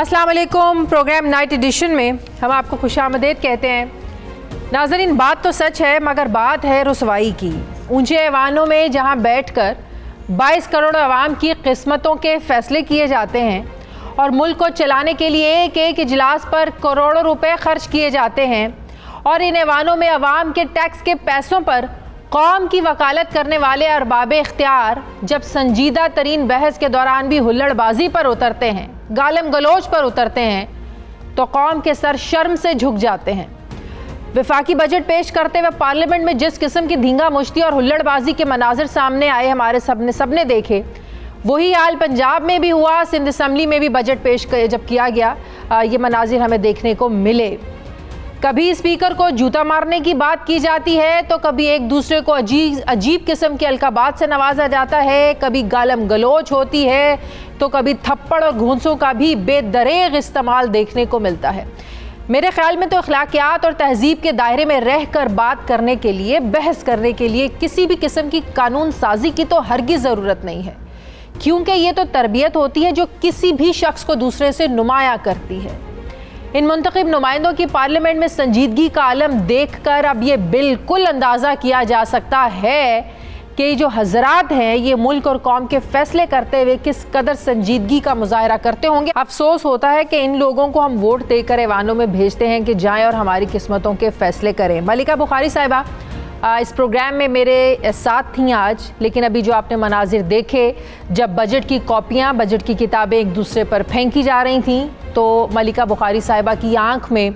अस्सलाम वालेकुम। Programme night addition में हम आपको खुशामदीद कहते हैं। नाज़रीन, बात तो सच है मगर बात है रुसवाई की। ऊंचे ऐवानों में जहां बैठकर 22 करोड़ आवाम की किस्मतों के फैसले किए जाते हैं और मुल्क को चलाने के लिए एक एक इजलास पर करोड़ों रुपए खर्च किए जाते हैं और इन ऐवानों में आवाम के टैक्स के पैसों पर कौम की वकालत करने वाले अरबाबे इख्तियार जब संजीदा तरीन बहस के दौरान भी हुल्लड़बाजी पर उतरते हैं, गालम गलोच पर उतरते हैं, तो कौम के सर शर्म से झुक जाते हैं। वफाकी बजट पेश करते हुए पार्लियामेंट में जिस किस्म की धींगा मुश्ती और हुल्लड़बाजी के मनाजिर सामने आए, हमारे सबने देखे, वही हाल पंजाब में भी हुआ। सिंध असम्बली में भी बजट पेश जब किया गया, ये मनाजिर हमें देखने को मिले। कभी स्पीकर को जूता मारने की बात की जाती है तो कभी एक दूसरे को अजीब किस्म के अलकाबात से नवाजा जाता है, कभी गालम गलोच होती है तो कभी थप्पड़ और घूंसों का भी बेदरेग इस्तेमाल देखने को मिलता है। मेरे ख्याल में तो अखलाकियात और तहजीब के दायरे में रह कर बात करने के लिए, बहस करने के लिए किसी भी किस्म की कानून साजी की तो हरगिज़ ज़रूरत नहीं है, क्योंकि ये तो तरबियत होती है जो किसी भी शख्स को दूसरे से नुमाया करती है। इन मुंतखब नुमाइंदों की पार्लियामेंट में संजीदगी का आलम देखकर अब ये बिल्कुल अंदाज़ा किया जा सकता है कि जो हजरात हैं ये मुल्क और कौम के फैसले करते हुए किस कदर संजीदगी का मुजाहरा करते होंगे। अफसोस होता है कि इन लोगों को हम वोट देकर ऐवानों में भेजते हैं कि जाएं और हमारी किस्मतों के फैसले करें। मलिका बुखारी साहिबा इस प्रोग्राम में मेरे साथ थीं आज, लेकिन अभी जो आपने मनाजिर देखे, जब बजट की कॉपियाँ, बजट की किताबें एक दूसरे पर फेंकी जा रही थीं तो मलिका बुखारी साहिबा की आंख में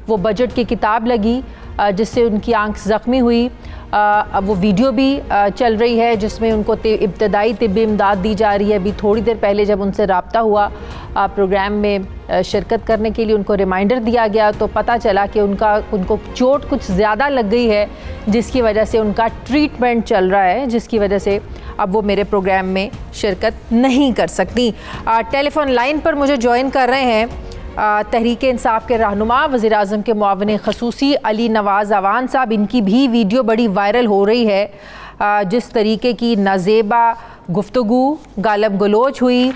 वो बजट की किताब लगी जिससे उनकी आंख ज़ख्मी हुई। अब वो वीडियो भी चल रही है जिसमें उनको इब्तदाई तिब्बी इमदाद दी जा रही है। अभी थोड़ी देर पहले जब उनसे रब्ता हुआ प्रोग्राम में शिरकत करने के लिए, उनको रिमाइंडर दिया गया तो पता चला कि उनको चोट कुछ ज़्यादा लग गई है, जिसकी वजह से उनका ट्रीटमेंट चल रहा है, जिसकी वजह से अब वो मेरे प्रोग्राम में शिरकत नहीं कर सकती। टेलीफोन लाइन पर मुझे ज्वाइन कर रहे हैं तहरीक इंसाफ के रहनुमा, वज़ीर-ए-आज़म के मुआविन ख़ुसूसी अली नवाज़ अवान साहब। इनकी भी वीडियो बड़ी वायरल हो रही है। जिस तरीके की नाज़ेबा गुफ्तगू, गालम गलोच हुई,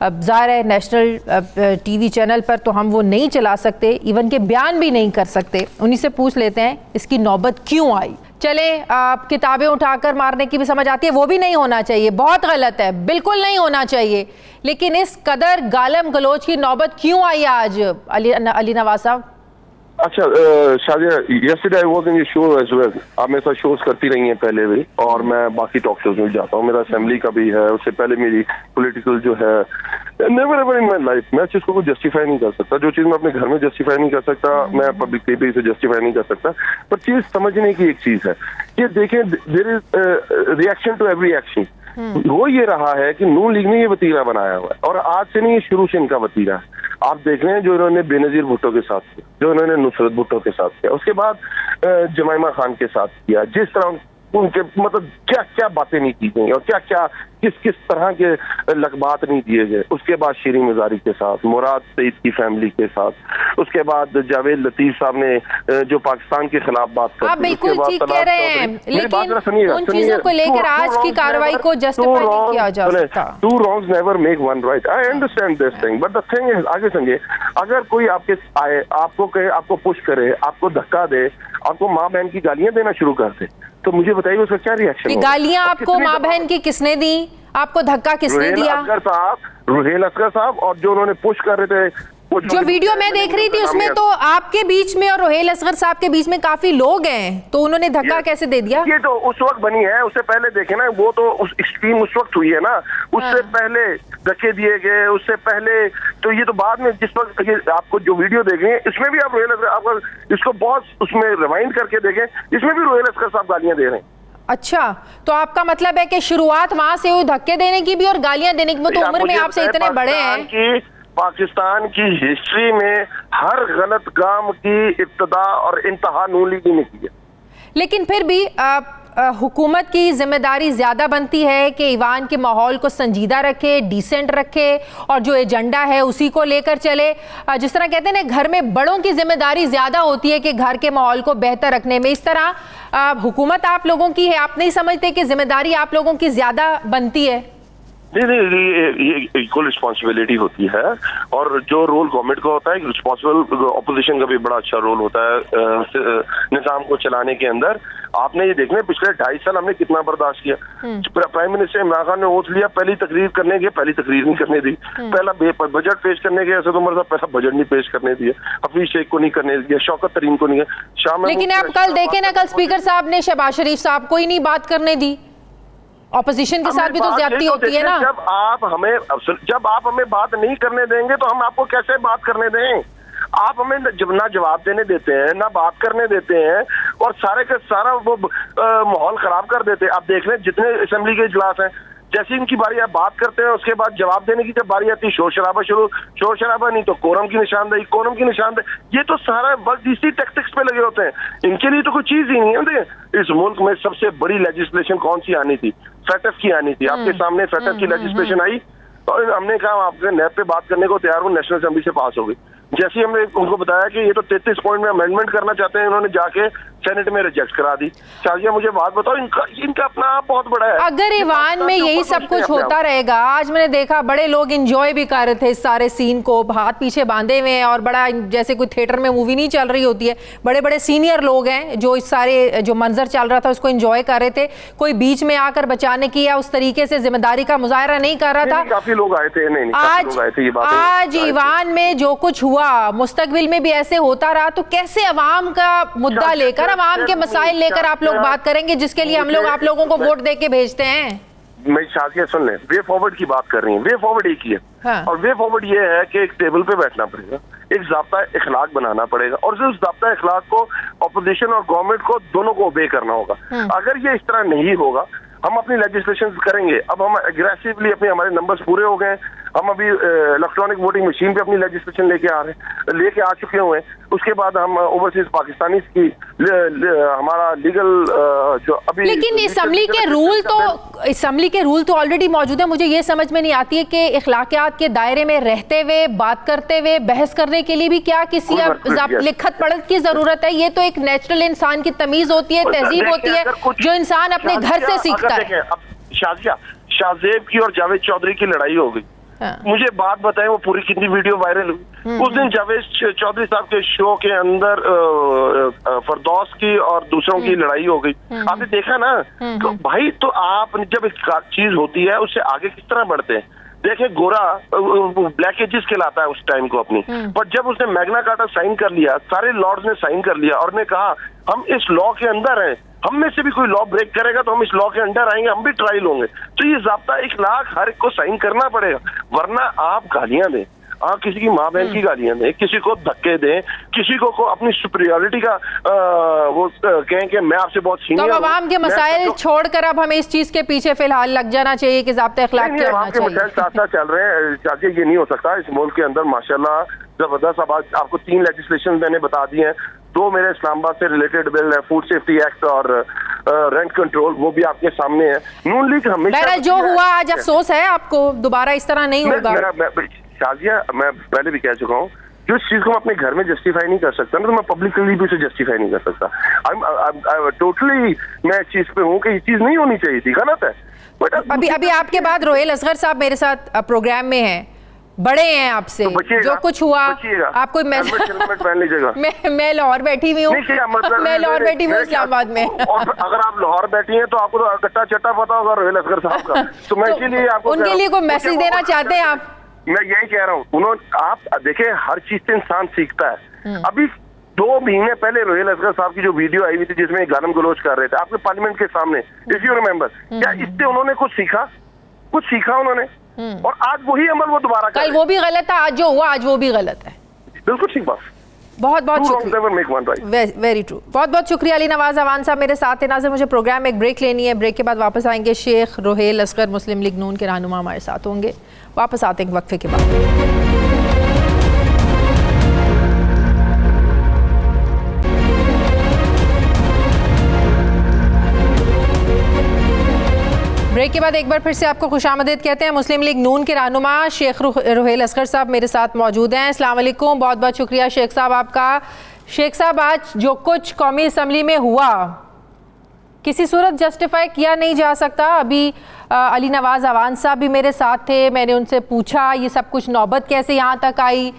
अब ज़ाहिर है नेशनल टीवी चैनल पर तो हम वो नहीं चला सकते, इवन के बयान भी नहीं कर सकते। उन्हीं से पूछ लेते हैं इसकी नौबत क्यों आई। चले किताबें उठाकर मारने की भी समझ आती है, वो भी नहीं होना चाहिए, बहुत गलत है, बिल्कुल नहीं होना चाहिए, लेकिन इस कदर गालम गलोच की नौबत क्यों आई आज अली नवाज साहब? अच्छा Shadiya, yesterday I was in your show as well. आप मेरे साथ शोज करती रही हैं पहले भी, और मैं बाकी टॉक शोज में जाता हूँ। मेरा असेंबली का भी है, उससे पहले मेरी पॉलिटिकल जो है, never ever in my life मैं चीज को जस्टिफाई नहीं कर सकता। जो चीज मैं अपने घर में जस्टिफाई नहीं कर सकता, मैं पब्लिकली भी इसे जस्टिफाई नहीं कर सकता। पर चीज समझने की एक चीज है कि देखें, there is reaction to every action. वो ये रहा है कि नून लीग ने ये वतीरा बनाया हुआ है, और आज से नहीं, ये शुरू से इनका वतीरा है। आप देख रहे हैं जो इन्होंने बेनजीर भुट्टो के साथ किया, जो इन्होंने नुसरत भुट्टो के साथ किया, उसके बाद जमाइमा खान के साथ किया, जिस तरह उनके मतलब क्या क्या बातें नहीं की गई और क्या क्या किस तरह के लकबात नहीं दिए गए। उसके बाद शीरी मजारी के साथ, मुराद सईद की फैमिली के साथ, उसके बाद जावेद लतीफ साहब ने जो पाकिस्तान के खिलाफ बात कर, आप बिल्कुल ठीक कह रहे हैं, लेकिन उन चीजों को लेकर आज की कार्रवाई को जस्टिफाई नहीं किया जा सकता। Two wrongs never make one right. I understand this thing, but the thing is, आगे समझिए, अगर कोई आपके आए, आपको कहे, आपको पुश करे, आपको धक्का दे, आपको माँ बहन की गालियां देना शुरू कर दे, तो मुझे बताइए उसका क्या रिएक्शन होगा? गालियां आपको माँ बहन की किसने दी? आपको धक्का किसने दिया? रुहेल असगर साहब, और जो उन्होंने पुश कर रहे थे, जो वीडियो मैं देख रही थी उसमें तो आपके बीच में और रुहेल असगर साहब के बीच में काफी लोग हैं, तो उन्होंने धक्का कैसे दे दिया? ये तो उस वक्त बनी है, उससे पहले देखे ना, वो तो उस एक्सट्रीम उस वक्त हुई है ना, उससे पहले धक्के दिए गए, उससे पहले तो ये तो बाद में, जिस वक्त ये आपको जो वीडियो देख रहे हैं इसमें भी आप रुहेल असगर, आप इसको बहुत उसमें रिवाइंड करके देखें, इसमें भी रुहेल असगर साहब गालियां दे रहे हैं। अच्छा, तो आपका मतलब है कि शुरुआत वहां से हुई धक्के देने की भी और गालियां देने की? वो तो उम्र में आपसे इतने बड़े हैं। पाकिस्तान की हिस्ट्री में हर गलत काम की इब्तदा और इंतहा नून लीग ने की है, लेकिन फिर भी हुकूमत की जिम्मेदारी ज़्यादा बनती है कि ईवान के माहौल को संजीदा रखे, डिसेंट रखे और जो एजेंडा है उसी को लेकर चले। जिस तरह कहते हैं ना, घर में बड़ों की जिम्मेदारी ज़्यादा होती है कि घर के माहौल को बेहतर रखने में, इस तरह हुकूमत आप लोगों की है। आप नहीं समझते कि जिम्मेदारी आप लोगों की ज़्यादा बनती है? नहीं, ये इक्वल रिस्पॉन्सिबिलिटी होती है, और जो रोल गवर्नमेंट का होता है, रिस्पॉन्सिबल ऑपोजिशन का भी बड़ा अच्छा रोल होता है निजाम को चलाने के अंदर। आपने ये देखना, पिछले 2.5 साल हमने कितना बर्दाश्त किया। प्राइम मिनिस्टर इमरान खान ने ओथ लिया, पहली तकरीर करने के, पहली तकरीर नहीं करने दी। पहला बजट पेश करने के, ऐसे तो मर्द पहला बजट नहीं पेश करने दिया, हफीज शेख को नहीं करने दिया, शौकत तरीन को नहीं किया। लेकिन आप कल देखें ना, कल स्पीकर साहब ने शहबाज शरीफ साहब को ही नहीं बात करने दी। ऑपोजिशन के साथ भी तो ज्यादती होती है ना। जब आप हमें बात नहीं करने देंगे तो हम आपको कैसे बात करने दें? आप हमें ना जवाब देने देते हैं, ना बात करने देते हैं, और सारे का सारा वो माहौल खराब कर देते हैं। आप देख लें जितने असेंबली के इजलास हैं, जैसे इनकी बारी आप बात करते हैं, उसके बाद जवाब देने की जब बारी आती है, शोर शराबा नहीं तो कोरम की निशानदेही। ये तो सारा वक्त इसी टैक्टिक्स पे लगे होते हैं। इनके लिए तो कोई चीज ही नहीं है। इस मुल्क में सबसे बड़ी लेजिस्लेशन कौन सी आनी थी? फेटफ की आनी थी। आपके सामने फेटफ की लेजिस्लेशन आई, और हमने कहा आपके नैब पे बात करने को तैयार हूँ, नेशनल असेंबली से पास हो गई। जैसे ही हमने उनको बताया कि ये तो 33 पॉइंट में अमेंडमेंट करना चाहते हैं, इन्होंने जाके सेनेट में रिजेक्ट करा दी। शाजिया, मुझे बात बताओ, इनका अपना आप बहुत बड़ा है। अगर ईवान में यही सब कुछ होता रहेगा, आज मैंने देखा बड़े लोग एंजॉय भी कर रहे थे इस सारे सीन को, हाथ पीछे बांधे हुए हैं, और बड़ा जैसे कोई थिएटर में मूवी नहीं चल रही होती है। बड़े बड़े सीनियर लोग हैं जो इस सारे जो मंजर चल रहा था उसको एंजॉय कर रहे थे। कोई बीच में आकर बचाने की या उस तरीके से जिम्मेदारी का मुजाहरा नहीं कर रहा था। काफी लोग आए थे। आज ईवान में जो कुछ हुआ, मुस्तकबिल में भी ऐसे होता रहा, तो कैसे अवाम का मुद्दा लेकर, अवाम के मसाइल लेकर आप लोग बात करेंगे, जिसके लिए हम लोग आप लोगों को वोट दे के भेजते हैं? मैं शाजिया सुन लें, वे फॉरवर्ड की बात कर रही हैं। वे फॉरवर्ड एक ही है। हाँ। और वे फॉरवर्ड ये है कि एक टेबल पे बैठना पड़ेगा, एक ज़ाब्ता इखलाक बनाना पड़ेगा, और उस ज़ाब्ता इखलाक को ऑपोजिशन और गवर्नमेंट को दोनों को ओबे करना होगा। अगर ये इस तरह नहीं होगा, हम अपनी लेजिस्लेशन करेंगे। अब हम एग्रेसिवली हमारे नंबर्स पूरे हो गए, हम अभी इलेक्ट्रॉनिक वोटिंग मशीन पे अपनी लेजिस्लेशन लेके आ चुके हुए हैं। उसके बाद हम ओवरसीज पाकिस्तानी की हमारा लीगल जो अभी, लेकिन असम्बली के रूल तो ऑलरेडी मौजूद है। मुझे ये समझ में नहीं आती है कि इखलाकियात के दायरे में रहते हुए, बात करते हुए, बहस करने के लिए भी क्या किसी लिखत पढ़त की जरूरत है? ये तो एक नेचुरल इंसान की तमीज होती है, तहजीब होती है, जो इंसान अपने घर से सीखता है। शाजिया, शाहजेब की और जावेद चौधरी की लड़ाई हो गई। मुझे बात बताएं, वो पूरी कितनी वीडियो वायरल हुई। उस दिन जावेद चौधरी साहब के शो के अंदर फरदौस की और दूसरों की लड़ाई हो गई। आपने देखा ना? तो भाई, तो आप जब एक चीज होती है उससे आगे किस तरह बढ़ते हैं? देखें, गोरा ब्लैक एजेस कहलाता है उस टाइम को अपनी, पर जब उसने मैग्ना कार्टा साइन कर लिया, सारे लॉर्ड्स ने साइन कर लिया और ने कहा हम इस लॉ के अंदर हैं, हम में से भी कोई लॉ ब्रेक करेगा तो हम इस लॉ के अंडर आएंगे, हम भी ट्रायल होंगे। तो ये ज़ाब्ता इखलाक हर एक को साइन करना पड़ेगा, वरना आप गालियां दें, आप किसी की माँ बहन की गालियां दें, किसी को धक्के दें, किसी को अपनी सुपीरियरिटी का वो कहें कि मैं आपसे बहुत सीनियर हूं। तो अवाम के मसाइल छोड़कर अब हमें इस चीज के पीछे फिलहाल लग जाना चाहिए कि ज़ाब्ता इखलाक क्या होना चाहिए। मसाइल साथ साथ चल रहे हैं चाची, ये नहीं हो सकता। इस मुल्क के अंदर माशाल्लाह जबरदस्त, अब आपको 3 लेजिस्लेशन मैंने बता दी हैं। 2 मेरे इस्लामाबाद से रिलेटेड बिल है, फूड सेफ्टी एक्ट और रेंट कंट्रोल, वो भी आपके सामने है। नून लीग हमेशा जो हुआ आज अफसोस है आपको, दोबारा इस तरह नहीं होगा। शाजिया, मैं पहले भी कह चुका हूँ, जो चीज को मैं अपने घर में जस्टिफाई नहीं कर सकता ना, तो मैं पब्लिकली भी उसे जस्टिफाई नहीं कर सकता। टोटली मैं इस चीज पे हूँ कि ये चीज नहीं होनी चाहिए थी, गलत है। बट अभी आपके बाद रोहेल असगर साहब मेरे साथ प्रोग्राम में हैं, बड़े हैं आपसे, तो जो कुछ हुआ आपको मैं लाहौर बैठी हुई हूँ, मैं लाहौर बैठी हूँ इस्लामाबाद में। और अगर आप लाहौर बैठी हैं तो आपको तो कट्टा चट्टा पता होगा रोहेल असगर साहब का, तो मैं इसीलिए आपको उनके लिए कोई मैसेज देना चाहते हैं आप? मैं यही कह रहा हूँ, आप देखें, हर चीज से इंसान सीखता है। अभी 2 महीने पहले रोहेल असगर साहब की जो वीडियो आई हुई थी जिसमें गालम गलोच कर रहे थे आपके पार्लियामेंट के सामने, इफ यू रिमेंबर, क्या इससे उन्होंने कुछ सीखा उन्होंने? और आज वही अमल वो दोबारा कल वो भी गलत था, आज जो हुआ आज वो भी गलत है। बिल्कुल ठीक बात। बहुत शुक्रिया, वेरी ट्रू। बहुत शुक्रिया अली नवाज अवान साहब मेरे साथ थे। नाज़िर, मुझे प्रोग्राम में एक ब्रेक लेनी है, ब्रेक के बाद वापस आएंगे। शेख रोहेल असगर मुस्लिम लीग नून के रहनुमा हमारे साथ होंगे। वापस आते हैं वक्फे के बाद। ब्रेक के बाद एक बार फिर से आपको खुशामदीद कहते हैं। मुस्लिम लीग नून के रहनुमा शेख रोहेल असगर साहब मेरे साथ मौजूद हैं। अस्सलाम वालेकुम, बहुत शुक्रिया शेख साहब आपका। शेख साहब, आज जो कुछ कौमी असम्बली में हुआ, किसी सूरत जस्टिफाई किया नहीं जा सकता। अभी अली नवाज अवान साहब भी मेरे साथ थे, मैंने उनसे पूछा ये सब कुछ नौबत कैसे यहाँ तक आई।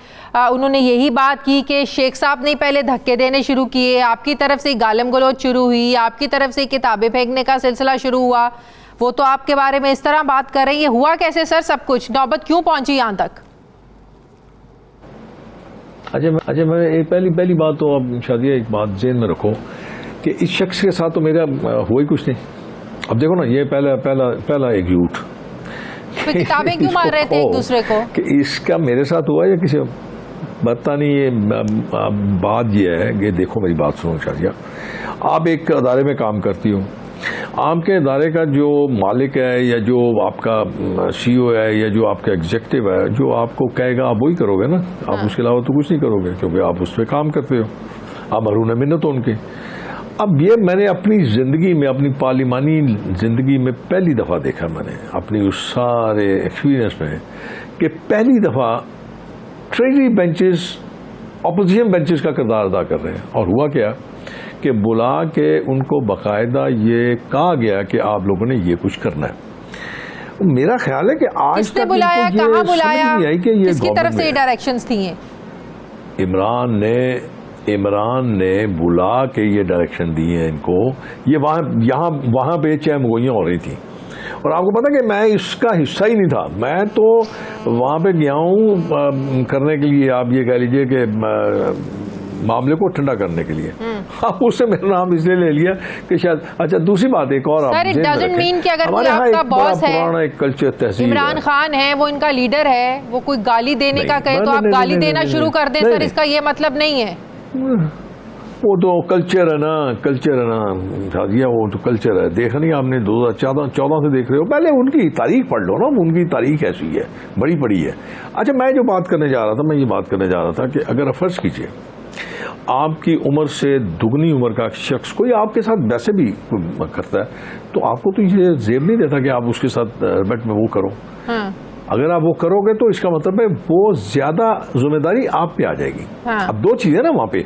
उन्होंने यही बात की कि शेख साहब ने पहले धक्के देने शुरू किए, आपकी तरफ से गालम गलोच शुरू हुई, आपकी तरफ से किताबें फेंकने का सिलसिला शुरू हुआ। वो तो आपके बारे में इस तरह बात कर रही है। हुआ कैसे सर सब कुछ, नौबत क्यों पहुंची यहाँ तक? अच्छा, मैं एक पहली बात तो अब शादिया एक बात ज़हन में रखो कि इस शख्स के साथ तो मेरा हुआ ही कुछ नहीं। अब देखो ना, ये पहला एक झूठ, किताबें क्यों मार रहे थे एक दूसरे को कि इसका मेरे साथ हुआ या किसी पता नहीं। ये बात ये है कि देखो मेरी बात सुनो शादिया, आप एक अदारे में काम करती हो, आपके इदारे का जो मालिक है या जो आपका CEO है या जो आपका एग्जीक्यूटिव है, जो आपको कहेगा आप वही करोगे ना। आप उसके अलावा तो कुछ नहीं करोगे, क्योंकि आप उस पर काम करते हो, आप मरून मिन्नत हो उनके। अब ये मैंने अपनी ज़िंदगी में, अपनी पार्लिमानी ज़िंदगी में पहली दफ़ा देखा, मैंने अपनी उस सारे एक्सपीरियंस में, कि पहली दफ़ा ट्रेजरी बेंचेस अपोजिशन बेंचेस का किरदार अदा कर रहे हैं। और हुआ क्या कि बुला के उनको बाकायदा ये कहा गया कि आप लोगों ने ये कुछ करना है। मेरा ख्याल है कि आज तक बुलाया, कहाँ बुलाया, कि ये किसकी तरफ से डायरेक्शंस थी? इमरान ने बुला के ये डायरेक्शन दी है इनको। ये वहाँ पे चहमगोइयाँ हो रही थी, और आपको पता कि मैं इसका हिस्सा ही नहीं था। मैं तो वहाँ पे गया हूँ करने के लिए, आप ये कह लीजिए कि मामले को ठंडा करने के लिए। आप उससे मेरा नाम इसलिए ले लिया कि शायद। अच्छा, दूसरी बात एक और, सर, इट डजंट मीन कि अगर कोई आपका बॉस है, पुराना एक कल्चर तहसील, इमरान खान है, वो इनका लीडर है, वो कोई गाली देने का कहे तो आप गाली देना शुरू कर दें। सर, इसका ये मतलब नहीं है। वो तो कल्चर है ना, शादिया, वो तो कल्चर है। देखा नहीं आपने 2014 से देख रहे हो? पहले उनकी तारीख पढ़ लो ना, उनकी तारीख ऐसी है, बड़ी पड़ी है। अच्छा, मैं जो बात करने जा रहा था, मैं ये बात करने जा रहा था कि अगर फर्ज कीजिए आपकी उम्र से दुगनी उम्र का शख्स कोई आपके साथ वैसे भी करता है, तो आपको तो ये जेब नहीं देता कि आप उसके साथ रिस्पेक्ट में वो करो। हाँ। अगर आप वो करोगे तो इसका मतलब है वो ज्यादा जिम्मेदारी आप पे आ जाएगी। हाँ। अब दो चीजें ना वहां पे,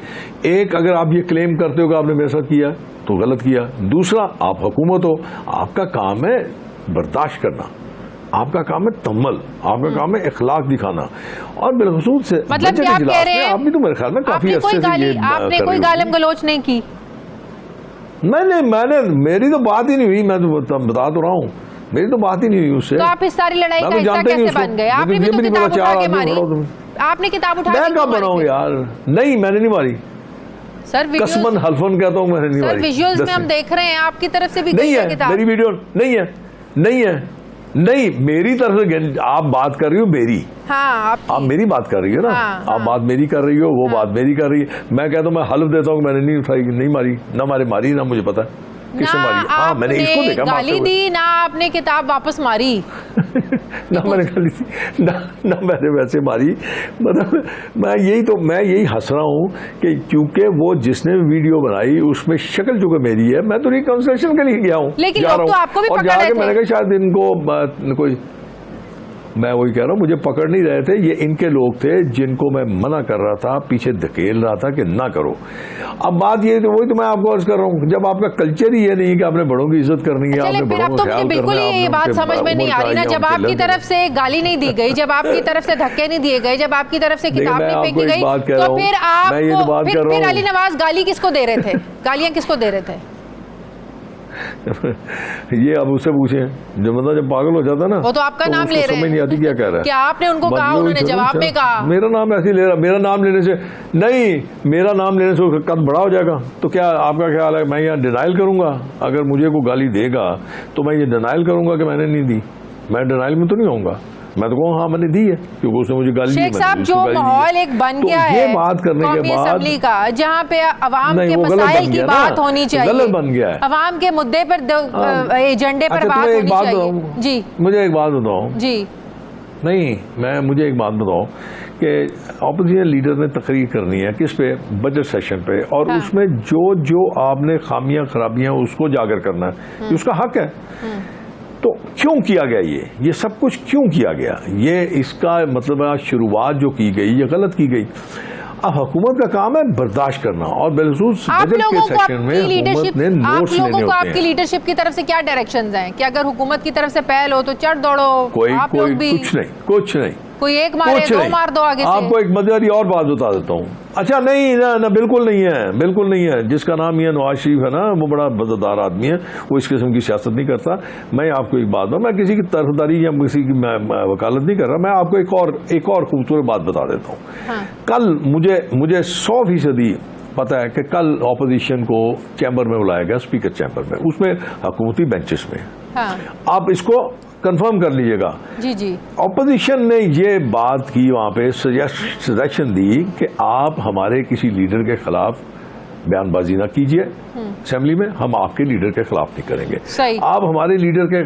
एक अगर आप ये क्लेम करते हो कि आपने मेरे साथ किया तो गलत किया, दूसरा आप हुकूमत हो, आपका काम है बर्दाश्त करना, आपका काम है तम्मल, आपका काम है इखलाक दिखाना। और बिलखसूस से मतलब क्या आप कह रहे हैं, आप भी तो मेरे ख्याल में काफी अच्छे से ये आपने कोई गालिम गलोच नहीं की? मैंने मेरी तो बात ही नहीं हुई, मैं तो बता तो रहा हूँ, मेरी तो बात ही नहीं हुई उससे। तो आप इस सारी लड़ाई का हिस्सा कैसे बन गए? आपने भी तो किताब उठा के मारी। आपने किताब उठा के मैं कब बनाऊं यार? नहीं, मैंने नहीं मारी सर। कसमन हल्फन कहता हूं, मैंने नहीं मारी। विजुअल्स में हम देख रहे हैं आपकी तरफ से भी नहीं है किताब। मेरी वीडियो नहीं, मेरी तरफ से आप बात कर रही हो मेरी। हाँ, आप मेरी बात कर रही हो ना। हाँ, आप बात मेरी कर रही हो, वो बात मेरी कर रही है। मैं कहता हूँ, मैं हल्फ देता हूँ, मैंने नहीं उठाई, नहीं मारी, ना मारी ना मुझे पता है किसने मारी। हाँ, मैंने इसको देखा, गाली दी ना, आपने किताब वापस मारी ना मैंने गाली दी ना मैंने वैसे मारी। मतलब मैं यही हंस रहा हूँ कि क्योंकि वो जिसने वीडियो बनाई उसमें शक्ल जो कि मेरी है, मैं तो रिकंसिलिएशन के लिए गया हूँ, लेकिन लोग तो आपको भी और पकड़ रहे थे। मैंने कहा शायद इनको कोई, मैं वही कह रहा हूँ, मुझे पकड़ नहीं रहे थे, ये इनके लोग थे जिनको मैं मना कर रहा था, पीछे धकेल रहा था कि ना करो। अब बात ये वही तो मैं आपको अर्ज कर रहा हूँ, जब आपका कल्चर ही ये नहीं कि आपने बड़ों की इज्जत करनी है, आपने बड़ों का ख्याल बिल्कुल करना है, ये बात समझ में नहीं आ रही ना। जब आपकी तरफ से गाली नहीं दी गई, जब आपकी तरफ से धक्के नहीं दिए गए, जब आपकी तरफ से किताब नहीं फेंकी गई, तो फिर आप फिर अली नवाज गाली किसको दे रहे थे? गालियां किसको दे रहे थे? ये अब उससे पूछे, जब पागल हो जाता ना, वो तो आपका नाम ले रहे हैं, समझ नहीं आती क्या कह रहा है। क्या आपने उनको कहा? उन्होंने जवाब में कहा मेरा नाम ऐसे ले रहा, मेरा नाम लेने से नहीं, मेरा नाम लेने से कद बड़ा हो जाएगा। तो क्या आपका ख्याल है मैं यहाँ डिनाइल करूंगा? अगर मुझे कोई गाली देगा तो मैं ये डिनाइल करूंगा कि मैंने नहीं दी? मैं डिनाइल में तो नहीं होऊंगा, मैं तो कहूँ हाँ मैंने दी है, क्योंकि उसने मुझे गाली दी। शेख साहब, जो माहौल एक बन गया है बात करने के बाद असेंबली का, जहाँ पे अवाम के मसाइल की बात होनी चाहिए, गलत बन गया है। अवाम के मुद्दे पर, एजेंडे पर बात होनी चाहिए। जी, मुझे एक बात बताओ जी। नहीं, मुझे एक बात बताओ कि ऑपोजिशन लीडर ने तकरीर करनी है किस पे? बजट सेशन पे, और हाँ। उसमें जो आपने खामियां खराबियां उसको जागर करना है, ये उसका हक है। तो क्यों किया गया ये सब कुछ क्यों किया गया? ये इसका मतलब शुरुआत जो की गई ये गलत की गई। अब हुकूमत का काम है बर्दाश्त करना, और बिलखसूस बजट के सेक्शन में हुकूमत ने नोट्स लेने होते हैं। आपकी लीडरशिप की तरफ से क्या डायरेक्शंस हैं कि अगर हुकूमत की तरफ से पहल हो तो चढ़ दौड़ो, आप लोग भी कुछ नहीं, कोई एक मारे दो मार दो आगे से। आपको एक मजेदार और बात बता देता हूँ। अच्छा नहीं ना, बिल्कुल नहीं है, बिल्कुल नहीं है। जिसका नाम मियां नवाज शरीफ है ना, वो बड़ा मजेदार आदमी है, वो इस किस्म की सियासत नहीं करता। मैं आपको एक बात मैं किसी की तरफदारी या किसी की वकालत नहीं कर रहा, मैं आपको एक और खूबसूरत बात बता देता हूँ। हाँ। कल मुझे 100% पता है कि कल ऑपोजिशन को चैम्बर में बुलाया गया, स्पीकर चैम्बर में, उसमें हुकूमती बेंचेस में। हाँ। आप इसको कंफर्म कर लीजिएगा। जी जी। ऑपोजिशन ने ये बात की, वहां पे सजेशन दी कि आप हमारे किसी लीडर के खिलाफ बयानबाजी ना कीजिए असेंबली में, हम आपके लीडर के खिलाफ नहीं करेंगे। सही। आप हमारे लीडर के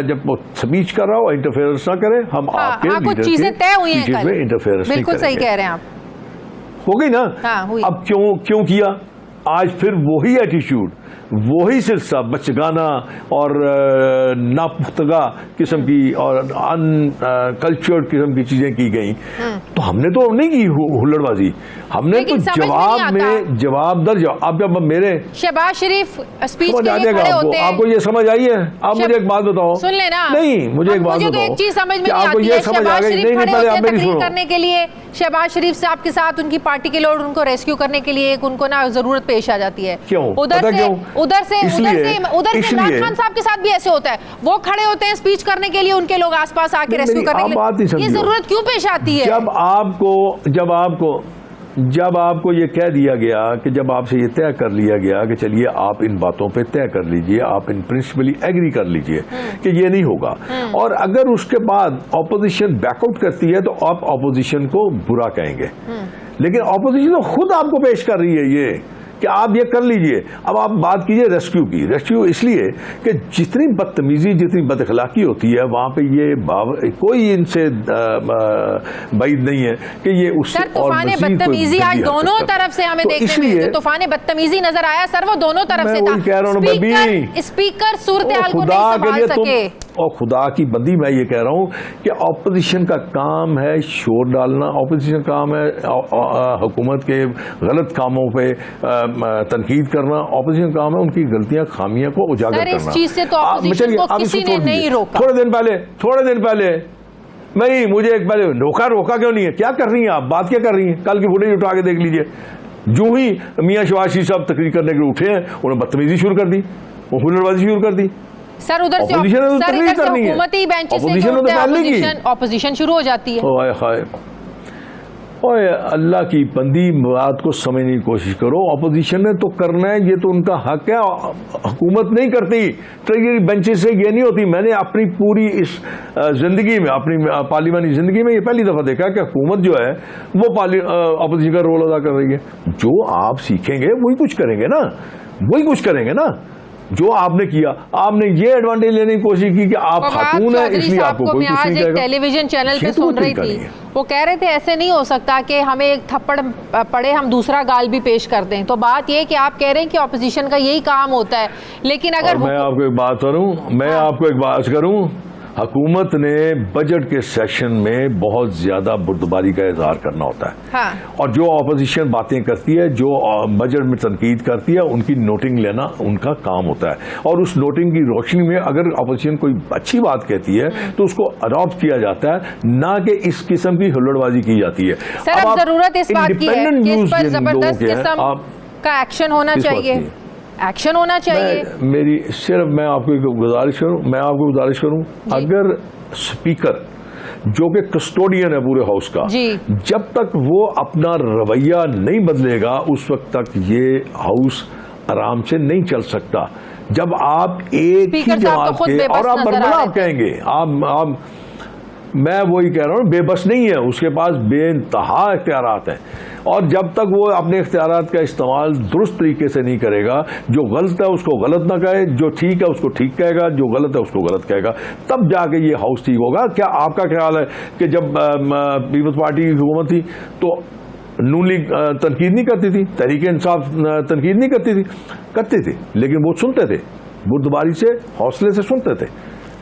जब वो स्पीच कर रहा हो इंटरफेरेंस ना करें, हम आपके लीडर कुछ चीजें तय हुई हैं कल, में इंटरफेरेंस नहीं करेंगे। बिल्कुल सही कह रहे हैं आप। हो गई ना? हाँ, हुई। अब क्यों किया? आज फिर वही एटीट्यूड, वही सिलसिला बचगाना और नापुख्तगा किस्म की और अनकल्चर्ड किस्म की चीजें की गई। तो हमने तो नहीं की हुल्लड़बाजी, हमने तो जवाब दर अब जब मेरे शहबाज शरीफ स्पीच समझ आ जाएगा आपको ये समझ आई है? आप मुझे एक बात बताओ, सुन लेना। नहीं, मुझे एक बात बताओ, एक चीज समझ में आपको ये समझ आ गई? नहीं पहले आप मेरी सुनो। करने के लिए शहबाज शरीफ साहब के साथ उनकी पार्टी के लोग उनको रेस्क्यू करने के लिए उनको ना जरूरत पेश आ जाती है। क्यों? उधर से इमरान खान साहब के साथ भी ऐसे होता है, वो खड़े होते हैं स्पीच करने के लिए, उनके लोग आसपास आके रेस्क्यू करने के लिए। ये जरूरत क्यों पेश आती है? जब आपको ये कह दिया गया कि जब आपसे ये तय कर लिया गया कि चलिए आप इन बातों पे तय कर लीजिए, आप इन प्रिंसिपली एग्री कर लीजिए कि ये नहीं होगा, और अगर उसके बाद ऑपोजिशन बैकआउट करती है तो आप ऑपोजिशन को बुरा कहेंगे, लेकिन ऑपोजिशन तो खुद आपको पेश कर रही है ये कि आप ये कर लीजिए। अब आप बात कीजिए रेस्क्यू की। रेस्क्यू इसलिए कि जितनी बदतमीजी, जितनी बदअखलाकी होती है वहां पे ये कोई इनसे बाइद नहीं है कि ये उससे और मज़ीद बदतमीजी आज दोनों तरफ से हमें देखने में, तूफान बदतमीजी नजर आया सर, वो दोनों तरफ से था। स्पीकर सूरत-ए-हाल को नहीं संभाल सके। और खुदा की बंदी मैं ये कह रहा हूं कि ऑपोजिशन का काम है शोर डालना, ऑपोजिशन का काम है हुकूमत के गलत कामों पे तनकीद करना, ऑपोजिशन का काम है उनकी गलतियां खामियां को उजागर करना। इस चीज से तो ऑपोजिशन को किसी ने नहीं रोका। थोड़े दिन पहले नहीं, मुझे एक पहले रोका क्यों नहीं है? क्या कर रही हैं आप? बात क्या कर रही हैं? कल की फुटेज उठा के देख लीजिए। जो ही मियां शहबाज शरीफ साहब तकरीर करने के लिए उठे हैं, उन्होंने बदतमीजी शुरू कर दी, वो हुल्लड़बाजी शुरू कर दी। सर उधर से हुकूमती बेंचेस से ऑपोजिशन शुरू हो जाती है। ओए हाय, ओए अल्लाह की बंदी, बात को समझने की कोशिश करो। ऑपोजिशन ने तो करना है, ये तो उनका हक है, हुकूमत नहीं करती। ट्रेजरी बेंचेस से ये नहीं होती। मैंने अपनी पूरी इस जिंदगी में, अपनी पार्लिमानी जिंदगी में ये पहली दफा देखा कि हुकूमत जो है वो ऑपोजिशन का रोल अदा कर रही है। जो आप सीखेंगे वही कुछ करेंगे ना, जो आपने किया। आपने ये एडवांटेज लेने की कोशिश की कि आप खातून है इसलिए आपको कोई कुछ नहीं कहेगा। टेलीविजन चैनल पे सुन रही थी, वो कह रहे थे ऐसे नहीं हो सकता कि हमें एक थप्पड़ पड़े हम दूसरा गाल भी पेश कर दें। तो बात ये कि आप कह रहे हैं कि ऑपोजिशन का यही काम होता है, लेकिन अगर मैं आपको एक बात करूं, हुकूमत ने बजट के सेशन में बहुत ज्यादा बुर्दबारी का इजहार करना होता है। हाँ। और जो ऑपोजिशन बातें करती है, जो बजट में तनकीद करती है, उनकी नोटिंग लेना उनका काम होता है। और उस नोटिंग की रोशनी में अगर ऑपोजिशन कोई अच्छी बात कहती है तो उसको अडॉप्ट किया जाता है, ना कि इस किस्म की हुल्लड़बाजी की जाती है। सर अब जरूरत इस बात की है कि इस पर जबरदस्त किस्म का एक्शन होना चाहिए, एक्शन होना चाहिए। मैं आपको गुजारिश करूं, अगर स्पीकर जो कि कस्टोडियन है पूरे हाउस का, जब तक वो अपना रवैया नहीं बदलेगा उस वक्त तक ये हाउस आराम से नहीं चल सकता। जब आप एक ही जमात के, और आप बरमला आप कहेंगे, आप मैं वही कह रहा हूँ, बेबस नहीं है, उसके पास बेइंतहा इख्तियारात हैं। और जब तक वो अपने इख्तियारात का इस्तेमाल दुरुस्त तरीके से नहीं करेगा, जो गलत है उसको गलत ना कहे, जो ठीक है उसको ठीक कहेगा, जो गलत है उसको गलत कहेगा, तब जाके ये हाउस ठीक होगा। क्या आपका ख्याल है कि जब पीपल्स पार्टी की हुकूमत थी तो नून लीग तनकीद नहीं करती थी, तहरीक इंसाफ तनकीद नहीं करती थी? लेकिन वो सुनते थे, बुर्दबारी से, हौसले से सुनते थे।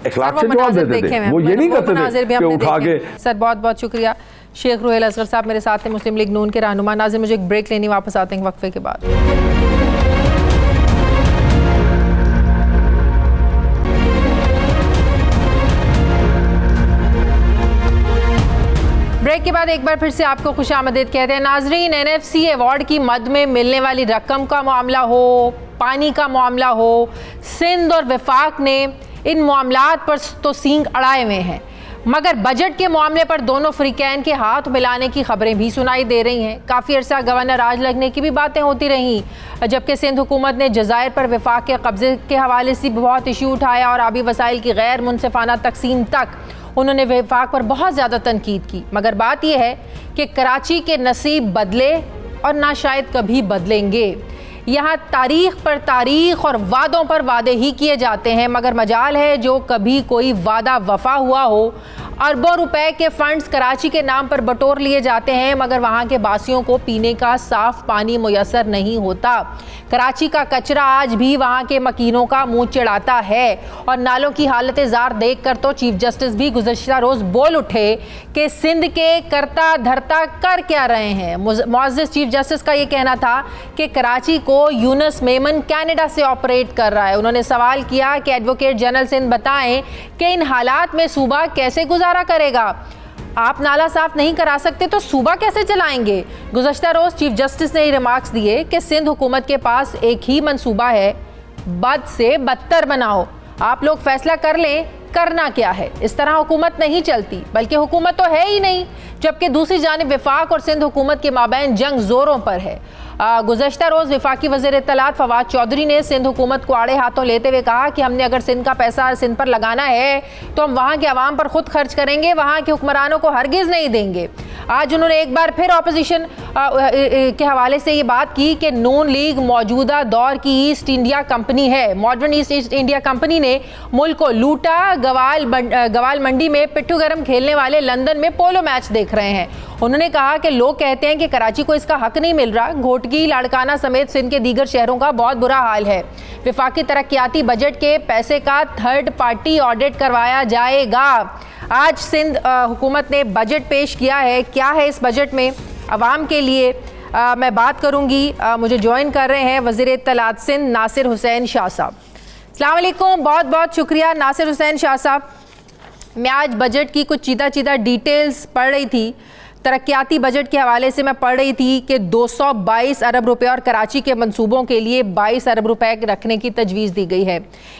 इखलाक से जवाब देते थे, वो ये नहीं करते थे कि उठा के। सर बहुत बहुत शुक्रिया। शेख रुहेल असगर साहब मेरे साथ हैं, मुस्लिम लीग नून के रहनुमा। नाज़रीन मुझे एक ब्रेक लेनी, वापस आते हैं वक्फे के बाद। ब्रेक के बाद एक बार फिर से आपको खुशामदीद कहते हैं। नाजरीन, NFC अवार्ड की मद में मिलने वाली रकम का मामला हो, पानी का मामला हो, सिंध और वफाक ने इन मामलात पर तो सींग अड़ाए हुए हैं, मगर बजट के मामले पर दोनों फ्रीकैन के हाथ मिलाने की खबरें भी सुनाई दे रही हैं। काफ़ी अरसा गवर्नर राज लगने की भी बातें होती रहीं, जबकि सिंध हुकूमत ने जज़ायर पर वफाक के कब्जे के हवाले से बहुत इशू उठाया और आबी वसाइल की गैर मुनसिफाना तकसीम तक उन्होंने वफाक पर बहुत ज़्यादा तनकीद की। मगर बात यह है कि कराची के नसीब बदले और ना शायद कभी बदलेंगे। यहाँ तारीख पर तारीख और वादों पर वादे ही किए जाते हैं, मगर मजाल है जो कभी कोई वादा वफा हुआ हो। अरबों रुपए के फंड्स कराची के नाम पर बटोर लिए जाते हैं, मगर वहाँ के बासियों को पीने का साफ पानी मुयसर नहीं होता। कराची का कचरा आज भी वहाँ के मकीनों का मुंह चिढ़ाता है और नालों की हालत ज़ार देख कर तो चीफ जस्टिस भी गुज़श्ता रोज़ बोल उठे कि सिंध के करता धरता कर क्या रहे हैं। मुअज़्ज़िज़ चीफ जस्टिस का ये कहना था कि कराची को यूनुस मेमन कनाडा से ऑपरेट कर रहा है। उन्होंने सवाल किया कि एडवोकेट जनरल सिंध बताएं कि इन हालात में सूबा कैसे गुजारा करेगा। आप नाला साफ नहीं करा सकते तो सूबा कैसे चलाएंगे। गुज़श्ता रोज चीफ जस्टिस ने रिमार्क्स दिए कि सिंध हुकूमत के पास एक ही मंसूबा है, बद से बदतर बनाओ। आप लोग फैसला कर लें करना क्या है। इस तरह हुकूमत नहीं चलती, बल्कि हुकूमत तो है ही नहीं। जबकि दूसरी जानिब वफाक और सिंध हुकूमत के माबैन जंग जोरों पर है। गुज़श्ता रोज़ वफाकी वज़ीर इत्तलात फवाद चौधरी ने सिंध हुकूमत को आड़े हाथों लेते हुए कहा कि हमने अगर सिंध का पैसा सिंध पर लगाना है तो हम वहाँ के अवाम पर खुद खर्च करेंगे, वहाँ के हुक्मरानों को हरगिज़ नहीं देंगे। आज उन्होंने एक बार फिर अपोजिशन के हवाले से ये बात की कि नून लीग मौजूदा दौर की ईस्ट इंडिया कंपनी है। मॉडर्न ईस्ट इंडिया कंपनी ने मुल्क को लूटा। गवाल मंडी में पिट्ठू गरम खेलने वाले लंदन में पोलो मैच देख रहे हैं। उन्होंने कहा कि लोग कहते हैं कि कराची को इसका हक नहीं मिल रहा। घोटकी, लाड़काना समेत सिंध के दीगर शहरों का बहुत बुरा हाल है। वफाकी तरक्याती बजट के पैसे का थर्ड पार्टी ऑडिट करवाया जाएगा। आज सिंध हुकूमत ने बजट पेश किया है। क्या है इस बजट में अवाम के लिए, मैं बात करूंगी। मुझे ज्वाइन कर रहे हैं वज़ीर इत्तलात सिंध नासिर हुसैन शाह साहब। अस्सलाम वालेकुम, बहुत बहुत शुक्रिया नासिर हुसैन शाह साहब। मैं आज बजट की कुछ चीदा डिटेल्स पढ़ रही थी। तरक्याती बजट के हवाले से मैं पढ़ रही थी कि 222 अरब रुपए और कराची के मंसूबों के लिए 22 अरब रुपए रखने की तजवीज़ दी गई है।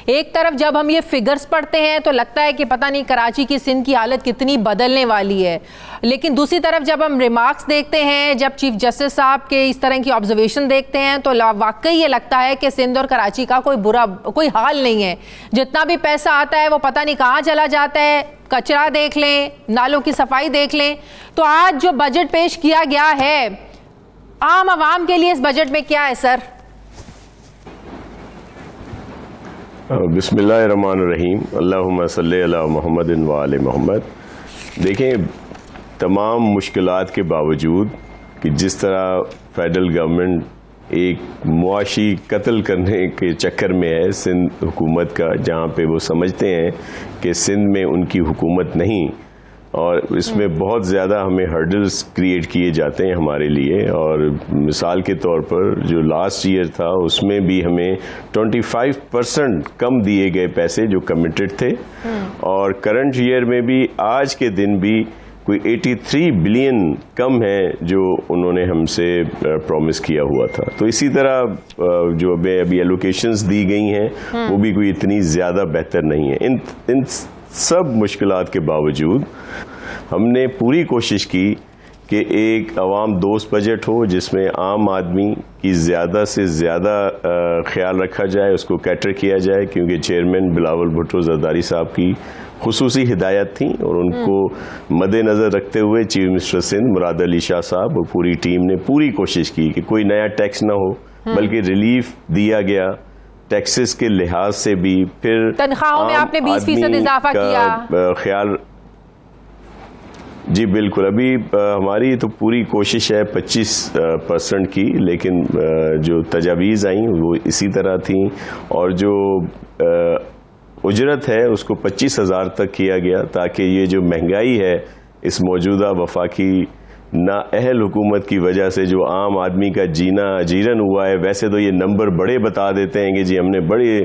एक तरफ जब हम ये फिगर्स पढ़ते हैं तो लगता है कि पता नहीं कराची की सिंध की हालत कितनी बदलने वाली है, लेकिन दूसरी तरफ जब हम रिमार्क्स देखते हैं, जब चीफ जस्टिस साहब के इस तरह की ऑब्जर्वेशन देखते हैं तो वाकई ये लगता है कि सिंध और कराची का कोई हाल नहीं है। जितना भी पैसा आता है वो पता नहीं कहाँ चला जाता है। कचरा देख लें, नालों की सफाई देख लें। तो आज जो बजट पेश किया गया है, आम आवाम के लिए इस बजट में क्या है सर? बिस्मिल्लाहिर्रहमानिर्रहीम, अल्लाहुम्मा सल्ली अला मुहम्मदिन व आले मोहम्मद। देखें, तमाम मुश्किलात के बावजूद कि जिस तरह फेडरल गवर्नमेंट एक मुआशी कत्ल करने के चक्कर में है सिंध हुकूमत का, जहाँ पे वो समझते हैं कि सिंध में उनकी हुकूमत नहीं, और इसमें बहुत ज़्यादा हमें हर्डल्स क्रिएट किए जाते हैं हमारे लिए। और मिसाल के तौर पर जो लास्ट ईयर था उसमें भी हमें 25% कम दिए गए पैसे जो कमिटेड थे, और करंट ईयर में भी आज के दिन भी कोई 83 बिलियन कम है जो उन्होंने हमसे प्रॉमिस किया हुआ था। तो इसी तरह जो अभी एलोकेशंस दी गई हैं वो भी कोई इतनी ज़्यादा बेहतर नहीं है। इन सब मुश्किलात के बावजूद हमने पूरी कोशिश की कि एक अवाम दोस्त बजट हो जिसमें आम आदमी की ज़्यादा से ज़्यादा ख्याल रखा जाए, उसको कैटर किया जाए, क्योंकि चेयरमैन बिलावल भुट्टो जरदारी साहब की खुसूसी हिदायत थी और उनको मद्देनज़र रखते हुए चीफ मिनिस्टर सिंध मुराद अली शाह साहब और पूरी टीम ने पूरी कोशिश की कि कोई नया टैक्स ना हो, बल्कि रिलीफ दिया गया टैक्सेस के लिहाज से भी। फिर तनख्वाहों में आपने 20% इजाफा किया, ख्याल। जी बिल्कुल, अभी हमारी तो पूरी कोशिश है 25% की, लेकिन जो तजावीज़ आई वो इसी तरह थी। और जो उजरत है उसको 25,000 तक किया गया, ताकि ये जो महंगाई है इस मौजूदा वफाकी नाअहल हुकूमत की वजह से जो आम आदमी का जीना अजीरन हुआ है, वैसे तो ये नंबर बड़े बता देते हैं कि जी हमने बड़ी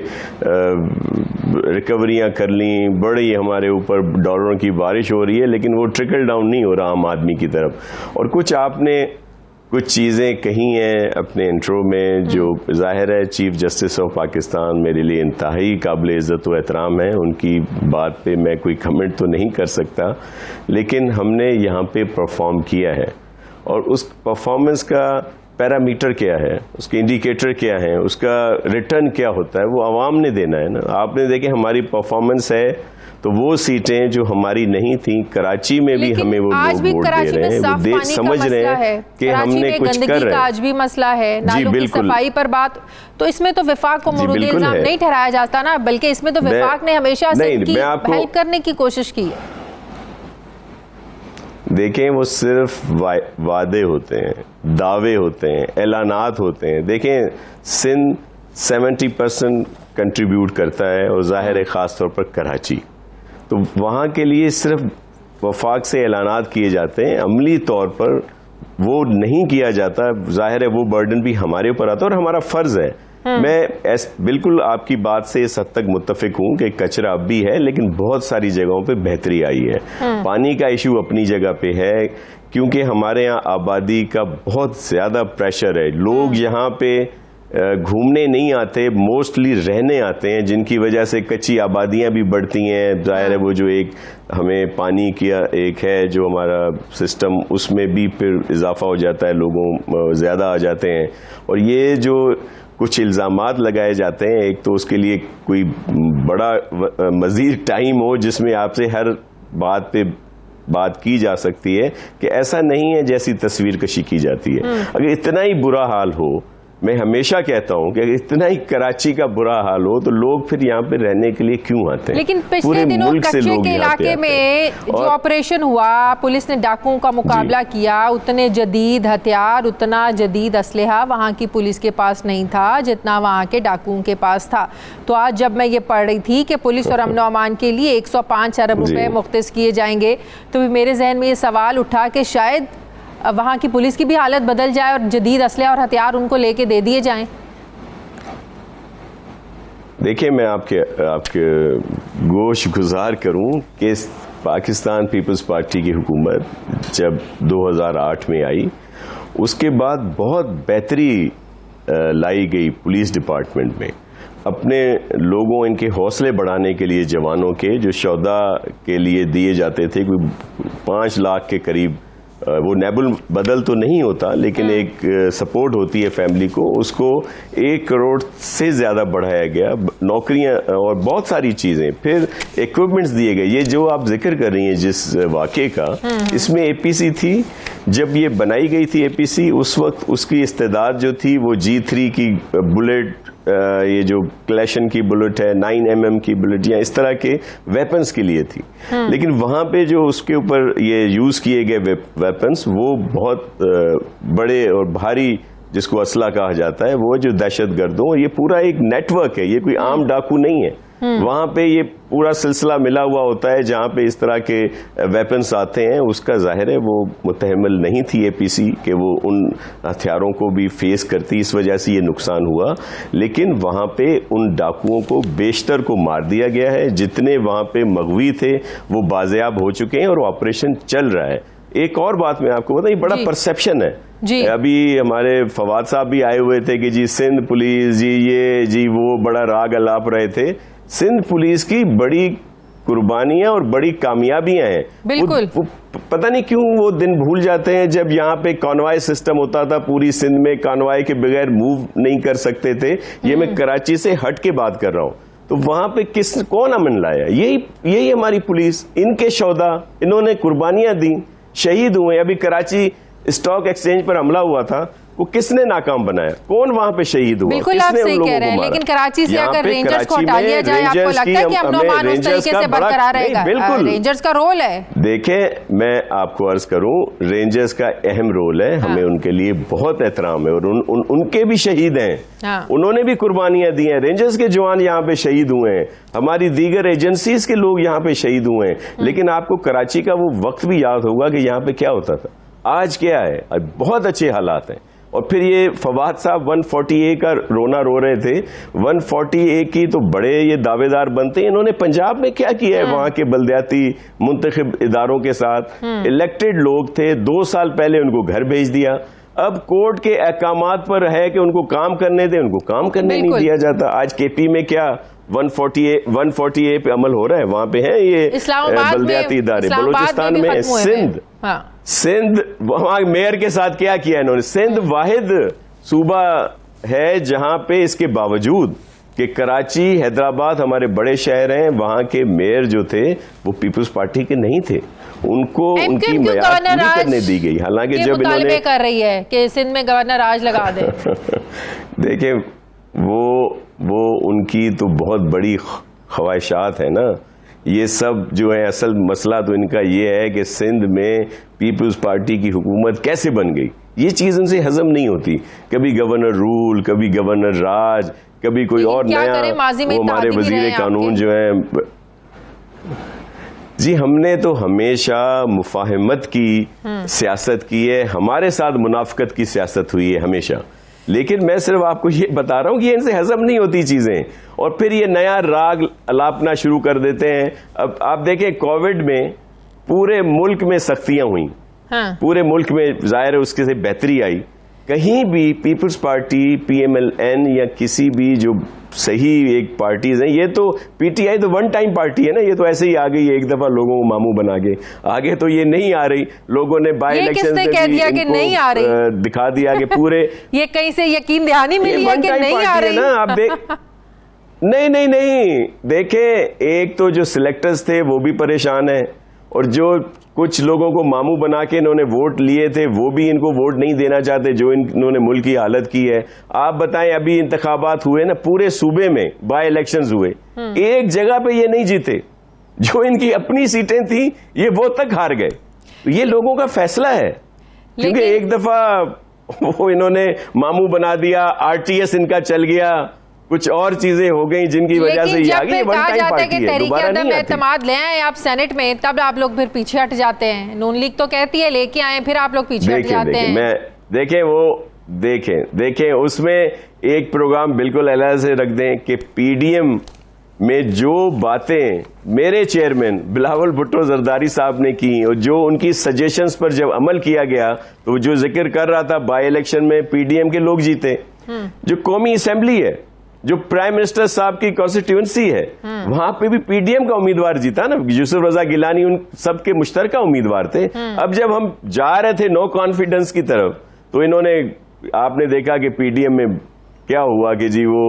रिकवरियां कर ली, बड़ी हमारे ऊपर डॉलरों की बारिश हो रही है, लेकिन वो ट्रिकल डाउन नहीं हो रहा आम आदमी की तरफ। और कुछ आपने कुछ चीज़ें कही हैं अपने इंट्रो में जो जाहिर है चीफ जस्टिस ऑफ पाकिस्तान मेरे लिए इंतहाई काबिल इज़्ज़त व एहतराम है, उनकी बात पे मैं कोई कमेंट तो नहीं कर सकता, लेकिन हमने यहाँ पे परफॉर्म किया है और उस परफॉर्मेंस का पैरामीटर क्या है, उसके इंडिकेटर क्या है, उसका रिटर्न क्या होता है, वो आवाम ने देना है ना। आपने देखे हमारी परफॉर्मेंस है तो वो सीटें जो हमारी नहीं थी कराची में भी हमें वो लोग वोट दे रहे हैं, वो समझ रहे हैं कि हमने कुछ कर रहे हैं। आज भी मसला है नालों की सफाई पर बात, तो इसमें तो विफाक को मुरुद इल्जाम नहीं ठहराया जाता ना, बल्कि इसमें तो विफाक ने हमेशा हेल्प करने की कोशिश की है। देखें वो सिर्फ वादे होते हैं, दावे होते हैं, ऐलानात होते हैं। देखें सिंध 70% कंट्रीब्यूट करता है और जाहिर है ख़ास तौर पर कराची, तो वहाँ के लिए सिर्फ वफाक से ऐलानात किए जाते हैं, अमली तौर पर वो नहीं किया जाता। जाहिर है वो बर्डन भी हमारे ऊपर आता है और हमारा फ़र्ज़ है। मैं बिल्कुल आपकी बात से इस हद तक मुत्तफिक हूँ कि कचरा अब भी है, लेकिन बहुत सारी जगहों पे बेहतरी आई है। पानी का इशू अपनी जगह पे है, क्योंकि हमारे यहाँ आबादी का बहुत ज़्यादा प्रेशर है। लोग यहाँ पे घूमने नहीं आते, मोस्टली रहने आते हैं, जिनकी वजह से कच्ची आबादियां भी बढ़ती हैं। जाहिर है वो जो एक हमें पानी की एक है जो हमारा सिस्टम, उसमें भी फिर इजाफा हो जाता है, लोगों ज़्यादा आ जाते हैं। और ये जो कुछ इल्ज़ामात लगाए जाते हैं, एक तो उसके लिए कोई बड़ा मज़ीद टाइम हो जिसमें आपसे हर बात पे बात की जा सकती है कि ऐसा नहीं है जैसी तस्वीर कशी की जाती है। अगर इतना ही बुरा हाल हो, मैं हमेशा कहता हूं कि अगर इतना ही कराची का बुरा हाल हो तो लोग फिर यहाँ पे रहने के लिए क्यों आते हैं? लेकिन पिछले दिनों कच्चे के इलाके में जो ऑपरेशन हुआ, पुलिस ने डाकुओं का मुकाबला किया, उतने जदीद हथियार, उतना जदीद असलहा वहाँ की पुलिस के पास नहीं था जितना वहाँ के डाकुओं के पास था। तो आज जब मैं ये पढ़ रही थी कि पुलिस और अमन अमान के लिए 105 अरब रुपए मुख्तस किए जाएंगे, तो मेरे जहन में ये सवाल उठा कि शायद वहाँ की पुलिस की भी हालत बदल जाए और जदीद असलहा और हथियार उनको लेके दे दिए जाएं। देखिए मैं आपके गोश गुजार करूं कि पाकिस्तान पीपल्स पार्टी की हुकूमत जब 2008 में आई, उसके बाद बहुत बेहतरी लाई गई पुलिस डिपार्टमेंट में। अपने लोगों, इनके हौसले बढ़ाने के लिए जवानों के जो शौदा के लिए दिए जाते थे, कोई 5 लाख के करीब, वो नेबुल बदल तो नहीं होता लेकिन एक सपोर्ट होती है फैमिली को, उसको 1 करोड़ से ज़्यादा बढ़ाया गया। नौकरियां और बहुत सारी चीज़ें, फिर इक्विपमेंट्स दिए गए। ये जो आप जिक्र कर रही हैं जिस वाक़े का, इसमें APC थी, जब ये बनाई गई थी APC, उस वक्त उसकी इस्तेदाद जो थी वो G3 की बुलेट, ये जो क्लैशन की बुलेट है, 9mm की बुलेट या इस तरह के वेपन्स के लिए थी। लेकिन वहाँ पे जो उसके ऊपर ये यूज़ किए गए वेपन्स वो बहुत बड़े और भारी, जिसको असला कहा जाता है, वो जो दहशतगर्दों, ये पूरा एक नेटवर्क है, ये कोई आम डाकू नहीं है। वहाँ पे ये पूरा सिलसिला मिला हुआ होता है जहाँ पे इस तरह के वेपन्स आते हैं। उसका जाहिर है वो मुतहम्मिल नहीं थी APC कि वो उन हथियारों को भी फेस करती, इस वजह से ये नुकसान हुआ। लेकिन वहाँ पे उन डाकुओं को बेशतर को मार दिया गया है, जितने वहाँ पे मगवी थे वो बाजियाब हो चुके हैं और ऑपरेशन चल रहा है। एक और बात मैं आपको बताऊं, ये बड़ा परसेप्शन है जी। अभी हमारे फवाद साहब भी आए हुए थे कि जी सिंध पुलिस जी ये जी वो बड़ा राग अलाप रहे थे। सिंध पुलिस की बड़ी कुर्बानियां और बड़ी कामयाबियां हैं। बिल्कुल। वो पता नहीं क्यों वो दिन भूल जाते हैं जब यहाँ पे कॉन्वाय सिस्टम होता था, पूरी सिंध में कॉन्वाय के बगैर मूव नहीं कर सकते थे। ये मैं कराची से हट के बात कर रहा हूँ। तो वहां पे कौन अमन लाया? यही हमारी पुलिस, इनके शौदा, इन्होंने कुर्बानियां दी, शहीद हुए। अभी कराची स्टॉक एक्सचेंज पर हमला हुआ था, वो किसने नाकाम बनाया? कौन वहां पे शहीद हुआ? बिल्कुल आप सही कह रहे हैं, लेकिन कराची से अगर रेंजर्स को हटा लिया जाए, आपको लगता है कि अमन उस तरीके से बरकरार रहेगा? बिल्कुल, रेंजर्स का रोल है। देखें, मैं आपको अर्ज करूं, रेंजर्स का अहम रोल है, हमें उनके लिए बहुत एहतराम है और उनके भी शहीद हैं, उन्होंने भी कुर्बानियां दी हैं। रेंजर्स के जवान यहाँ पे शहीद हुए हैं, हमारी दीगर एजेंसीज के लोग यहाँ पे शहीद हुए हैं। लेकिन आपको कराची का वो वक्त भी याद होगा कि यहाँ पे क्या होता था, आज क्या है, बहुत अच्छे हालात हैं। और फिर ये फवाद साहब 140A का रोना रो रहे थे, 140A की तो बड़े ये दावेदार बनते हैं। इन्होंने पंजाब में क्या किया है? वहां के बल्दियाती मुंतखब इदारों के साथ इलेक्टेड लोग थे, 2 साल पहले उनको घर भेज दिया। अब कोर्ट के अहकामात पर है कि उनको काम करने दें, उनको काम करने नहीं दिया जाता। आज केपी में क्या 140A पे अमल हो रहा है, वहां पे है ये बल्दियाती इदारे। बलूचिस्तान में सिंध वहां मेयर के साथ क्या किया इन्होंने? सिंध वाहिद सूबा है जहां पे इसके बावजूद कि कराची, हैदराबाद हमारे बड़े शहर हैं, वहां के मेयर जो थे वो पीपल्स पार्टी के नहीं थे, उनको उनकी मियाद पूरी करने दी गई। हालांकि जब इन्होंने कर रही है कि सिंध में गवर्नर राज लगा दे देखिए, वो उनकी तो बहुत बड़ी ख्वाहिशात है ना। ये सब जो है, असल मसला तो इनका ये है कि सिंध में पीपल्स पार्टी की हुकूमत कैसे बन गई, ये चीज उनसे हजम नहीं होती। कभी गवर्नर रूल, कभी गवर्नर राज, कभी कोई और नया, वो हमारे वजीर कानून जो है। जी, हमने तो हमेशा मुफाहमत की सियासत की है, हमारे साथ मुनाफकत की सियासत हुई है हमेशा। लेकिन मैं सिर्फ आपको ये बता रहा हूं कि इनसे हजम नहीं होती चीजें, और फिर ये नया राग अलापना शुरू कर देते हैं। अब आप देखें, कोविड में पूरे मुल्क में सख्तियां हुई, पूरे मुल्क में जाहिर है उसके से बेहतरी आई। कहीं भी पीपल्स पार्टी, PMLN या किसी भी जो सही एक पार्टीज हैं, ये तो PTI तो वन टाइम पार्टी है ना, ये तो ऐसे ही आ गई एक दफा लोगों को मामू बना के, आगे तो ये नहीं आ रही। लोगों ने बाई इलेक्शन में कह दिया कि नहीं आ रही, दिखा दिया कि पूरे ये कहीं से यकीन दहानी मिली है कि नहीं आ रही ना। आप देख नहीं देखे, एक तो जो सिलेक्टर्स थे वो भी परेशान है, और जो कुछ लोगों को मामू बना के इन्होंने वोट लिए थे वो भी इनको वोट नहीं देना चाहते जो इन्होंने मुल्क की हालत की है। आप बताएं, अभी इंतखाबात हुए ना, पूरे सूबे में बाय इलेक्शंस हुए, एक जगह पे ये नहीं जीते, जो इनकी अपनी सीटें थी ये वो तक हार गए। तो ये लोगों का फैसला है, क्योंकि एक दफा वो इन्होंने मामू बना दिया, RTS इनका चल गया, कुछ और चीजें हो गई जिनकी वजह से ये आगे वन टाइम पार्टी है, दोबारा नहीं आती। एतमाद ले आए आप सेनेट में, तब आप लोग फिर पीछे हट जाते हैं। नून लीग तो कहती है लेके आए, फिर आप लोग पीछे हट जाते हैं। मैं देखें उसमें एक प्रोग्राम बिल्कुल अलग से रख दें कि PDM में जो बातें मेरे चेयरमैन बिलावल भुट्टो जरदारी साहब ने की, और जो उनकी सजेशंस पर जब अमल किया गया, तो जो जिक्र कर रहा था बाई इलेक्शन में PDM के लोग जीते। जो कौमी असेंबली है, जो प्राइम मिनिस्टर साहब की कॉन्स्टिट्यूएंसी है, वहां पे भी PDM का उम्मीदवार जीता ना, यूसुफ रजा गिलानी उन सबके मुश्तरका उम्मीदवार थे। अब जब हम जा रहे थे नो कॉन्फिडेंस की तरफ, तो इन्होंने, आपने देखा कि PDM में क्या हुआ कि जी वो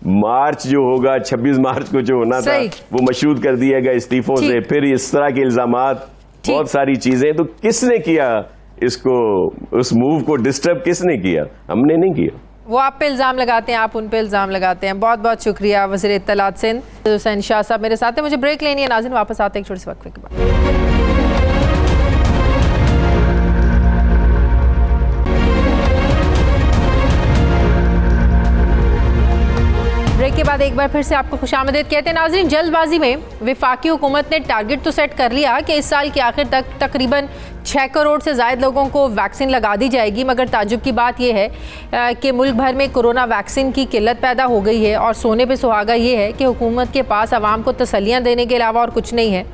मार्च जो होगा 26 मार्च को जो होना था वो मशरूत कर दिया गया इस्तीफों से, फिर इस तरह के इल्जामात, बहुत सारी चीजें। तो किसने किया इसको, उस मूव को डिस्टर्ब किसने किया? हमने नहीं किया। वो आप पे इल्ज़ाम लगाते हैं, आप उन पे इल्ज़ाम लगाते हैं। बहुत बहुत शुक्रिया वज़ीर इत्तलात सिंध हुसैन शाह साहब मेरे साथ हैं। मुझे ब्रेक लेनी है नाज़रीन, वापस आते हैं एक छोटे से वक्फे के बाद। ब्रेक के बाद एक बार फिर से आपको खुशामदीद कहते हैं नाज़रीन। जल्दबाजी में वफाकी हुकूमत ने टारगेट तो सेट कर लिया कि इस साल के आखिर तक तकरीबन 6 करोड़ से ज़ायद लोगों को वैक्सीन लगा दी जाएगी, मगर ताज्जुब की बात यह है कि मुल्क भर में कोरोना वैक्सीन की किल्लत पैदा हो गई है। और सोने पे सुहागा ये है कि हुकूमत के पास आवाम को तसल्लियाँ देने के अलावा और कुछ नहीं है।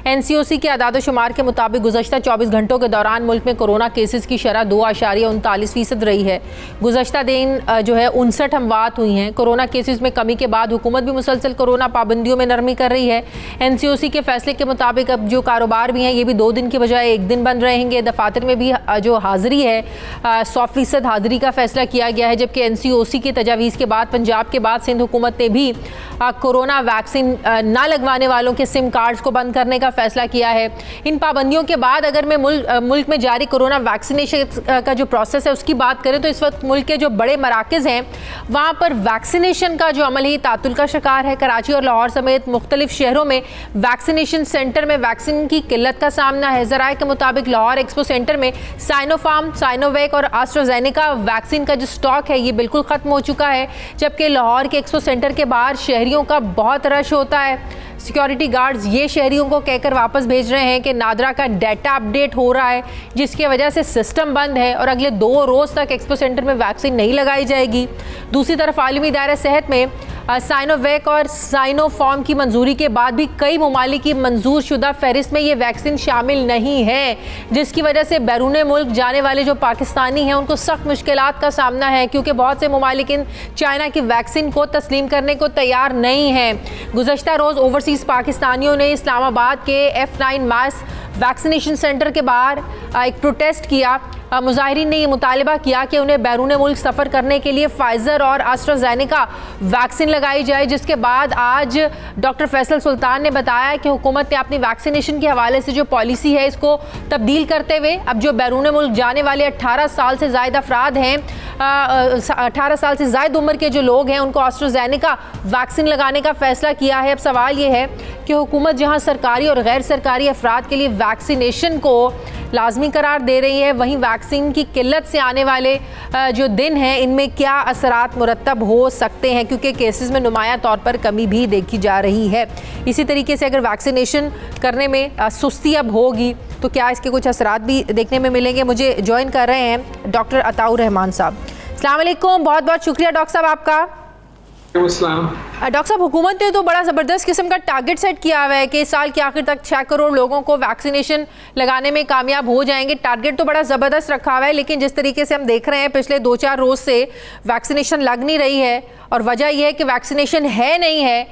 NCOC के आदाद-ओ-शुमार के मुताबिक गुज़श्ता 24 घंटों के दौरान मुल्क में कोरोना केसेस की शरह 2.39% रही है। गुज़श्ता दिन जो है 59 अमवात हुई हैं। कोरोना केसेस में कमी के बाद हुकूमत भी मुसलसल कोरोना पाबंदियों में नरमी कर रही है। NCOC के फैसले के मुताबिक अब जो कारोबार भी हैं ये भी 2 दिन के बजाय 1 दिन बंद रहेंगे। दफातर में भी जो हाज़िरी है 100% हाज़िरी का फैसला किया गया है, जबकि NCOC की तजावीज़ के बाद पंजाब के बाद सिंध हुकूमत ने भी कोरोना वैक्सीन न लगवाने वालों के सिम कार्ड्स को बंद करने का फैसला किया है। इन पाबंदियों के बाद अगर मैं मुल्क में जारी कोरोना वैक्सीनेशन का जो प्रोसेस है उसकी बात करें तो इस वक्त मुल्क के जो बड़े मराकज़ हैं वहाँ पर वैक्सीनेशन का जो अमल ही तातुल का शिकार है। कराची और लाहौर समेत मुख्तलिफ शहरों में वैक्सीनेशन सेंटर में वैक्सीन की किल्लत का सामना है। ज़राए के मुताबिक लाहौर एक्सपो सेंटर में साइनोफार्म, साइनोवैक और एस्ट्राजेनेका वैक्सीन का जो स्टॉक है ये बिल्कुल ख़त्म हो चुका है, जबकि लाहौर के एक्सपो सेंटर के बाहर शहरियों का बहुत रश होता है। सिक्योरिटी गार्ड्स ये शहरियों को कहकर वापस भेज रहे हैं कि नादरा का डाटा अपडेट हो रहा है, जिसकी वजह से सिस्टम बंद है और अगले 2 रोज़ तक एक्सपो सेंटर में वैक्सीन नहीं लगाई जाएगी। दूसरी तरफ आलमी इदारे सेहत में साइनोवैक और साइनोफार्म की मंजूरी के बाद भी कई ममालिक की मंजूर शुदा फहरिस्त में ये वैक्सीन शामिल नहीं है, जिसकी वजह से बैरून मुल्क जाने वाले जो पाकिस्तानी हैं उनको सख्त मुश्किलात का सामना है, क्योंकि बहुत से ममालिक चाइना की वैक्सीन को तस्लीम करने को तैयार नहीं हैं। गुज़श्ता रोज़ ओवरसीज़ पाकिस्तानियों ने इस्लामाबाद के F9 मास वैक्सीनेशन सेंटर के बाहर एक प्रोटेस्ट किया। मुजाहिरीन ने यह मुतालबा किया कि उन्हें बैरून मुल्क सफ़र करने के लिए फाइज़र और एस्ट्राजेनेका वैक्सीन लगाई जाए, जिसके बाद आज डॉक्टर फैसल सुल्तान ने बताया कि हुकूमत ने अपनी वैक्सीनेशन के हवाले से जो पॉलिसी है इसको तब्दील करते हुए अब जो बैरून मुल्क जाने वाले 18 साल से ज़ायद अफराद हैं, 18 साल से ज़ायद उम्र के जो लोग हैं उनको एस्ट्राजेनेका वैक्सीन लगाने का फ़ैसला किया है। अब सवाल ये है कि हुकूमत जहाँ सरकारी और गैर सरकारी अफराद के लिए वैक्सीनेशन को लाजमी करार दे रही है, वहीं वैक्सीन की किल्लत से आने वाले जो दिन हैं इनमें क्या असरात मुरतब हो सकते हैं, क्योंकि केसेस में नुमाया तौर पर कमी भी देखी जा रही है। इसी तरीके से अगर वैक्सीनेशन करने में सुस्ती अब होगी तो क्या इसके कुछ असरात भी देखने में मिलेंगे। मुझे ज्वाइन कर रहे हैं डॉक्टर अताउर रहमान साहब। अस्सलाम वालेकुम, बहुत बहुत शुक्रिया डॉक्टर साहब आपका। डॉक्टर साहब, हुकूमत ने तो बड़ा ज़बरदस्त किस्म का टारगेट सेट किया हुआ है कि इस साल के आखिर तक 6 करोड़ लोगों को वैक्सीनेशन लगाने में कामयाब हो जाएंगे। टारगेट तो बड़ा ज़बरदस्त रखा हुआ है, लेकिन जिस तरीके से हम देख रहे हैं पिछले 2-4 रोज़ से वैक्सीनेशन लग नहीं रही है और वजह यह है कि वैक्सीनेशन है नहीं है,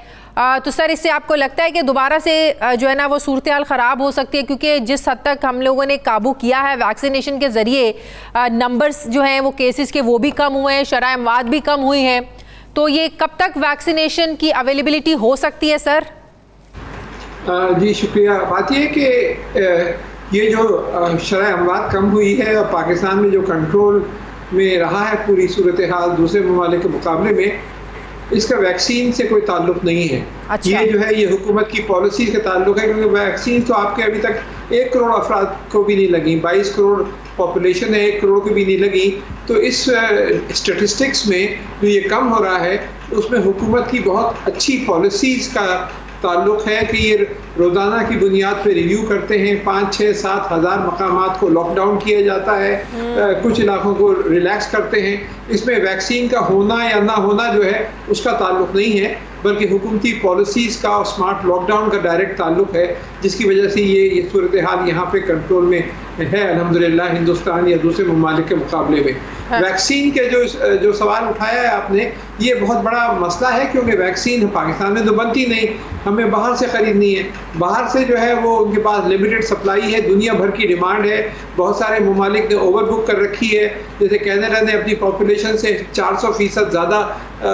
तो सर इससे आपको लगता है कि दोबारा से जो है ना वो सूरत हाल ख़राब हो सकती है, क्योंकि जिस हद तक हम लोगों ने काबू किया है वैक्सीनेशन के ज़रिए नंबर्स जो हैं वो केसेस के वो भी कम हुए हैं, शरह अमवात भी कम हुई हैं, तो ये कब तक वैक्सीनेशन की अवेलेबिलिटी हो सकती है सर? जी शुक्रिया। बात यह कि ये जो शरह अमवात कम हुई है और पाकिस्तान में जो कंट्रोल में रहा है पूरी सूरत हाल दूसरे ममालिक के मुकाबले में, इसका वैक्सीन से कोई ताल्लुक नहीं है। अच्छा। ये जो है ये हुकूमत की पॉलिसी का ताल्लुक है, क्योंकि वैक्सीन तो आपके अभी तक 1 करोड़ अफराद को भी नहीं लगी, 22 करोड़ पॉपुलेशन है, 1 करोड़ को भी नहीं लगी। तो इस स्टेटिस्टिक्स में जो ये कम हो रहा है उसमें हुकूमत की बहुत अच्छी पॉलिसीज़ का ताल्लुक है कि ये रोज़ाना की बुनियाद पे रिव्यू करते हैं। 5, 6, 7 हज़ार मकामात को लॉकडाउन किया जाता है, कुछ इलाकों को रिलैक्स करते हैं। इसमें वैक्सीन का होना या ना होना जो है उसका ताल्लुक नहीं है, बल्कि हुकूमती पॉलिसीज़ का और स्मार्ट लॉकडाउन का डायरेक्ट ताल्लुक है, जिसकी वजह से ये सूरत हाल यहाँ पे कंट्रोल में है अल्हम्दुलिल्लाह हिंदुस्तान या दूसरे ममालिक के मुकाबले में। हाँ। वैक्सीन के जो सवाल उठाया है आपने, ये बहुत बड़ा मसला है, क्योंकि वैक्सीन पाकिस्तान में तो बनती नहीं, हमें बाहर से ख़रीदनी है। बाहर से जो है वो उनके पास लिमिटेड सप्लाई है, दुनिया भर की डिमांड है, बहुत सारे ममालिक ने ओवर बुक कर रखी है। जैसे कनाडा ने अपनी पॉपुलेशन से 400% ज़्यादा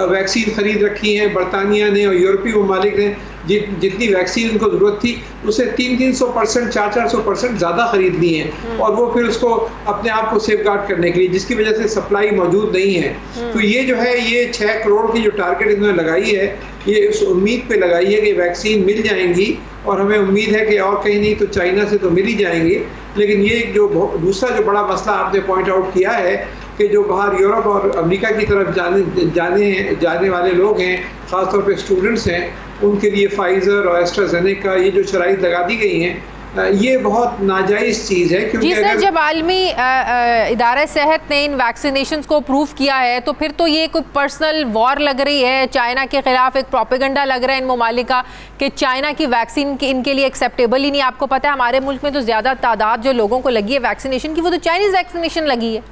वैक्सीन ख़रीद रखी है, बरतानिया ने और यूरोपीय ममालिक ने जितनी वैक्सीन उनको ज़रूरत थी उससे 300-400% 400% ज़्यादा ख़रीद ली है, और वो फिर उसको अपने आप को सेफ गार्ड करने के लिए, जिसकी वजह से सप्लाई मौजूद नहीं है। तो ये जो है ये 6 करोड़ की जो टारगेट इन्होंने लगाई है, ये उस उम्मीद पे लगाई है कि वैक्सीन मिल जाएंगी, और हमें उम्मीद है कि और कहीं नहीं तो चाइना से तो मिल ही जाएंगी। लेकिन ये जो दूसरा जो बड़ा मसला आपने पॉइंट आउट किया है कि जो बाहर यूरोप और अमेरिका की तरफ जाने वाले लोग हैं, ख़ासतौर पे स्टूडेंट्स हैं, उनके लिए फाइज़र और एस्ट्राजेनेका ये जो शराइत लगा दी गई हैं, ये बहुत नाजायज़ चीज़ है। क्योंकि जी सर, जब आलमी इदारा सेहत ने इन वैक्सीनेशन को अप्रूव किया है तो फिर तो ये कोई पर्सनल वॉर लग रही है चाइना के ख़िलाफ़, एक प्रोपेगेंडा लग रहा है इन ममालिक का कि चाइना की वैक्सीन इनके लिए एक्सेप्टेबल ही नहीं। आपको पता है हमारे मुल्क में तो ज़्यादा तादाद जो लोगों को लगी है वैक्सीनेशन की, वो तो चाइनीज़ वैक्सीनेशन लगी है।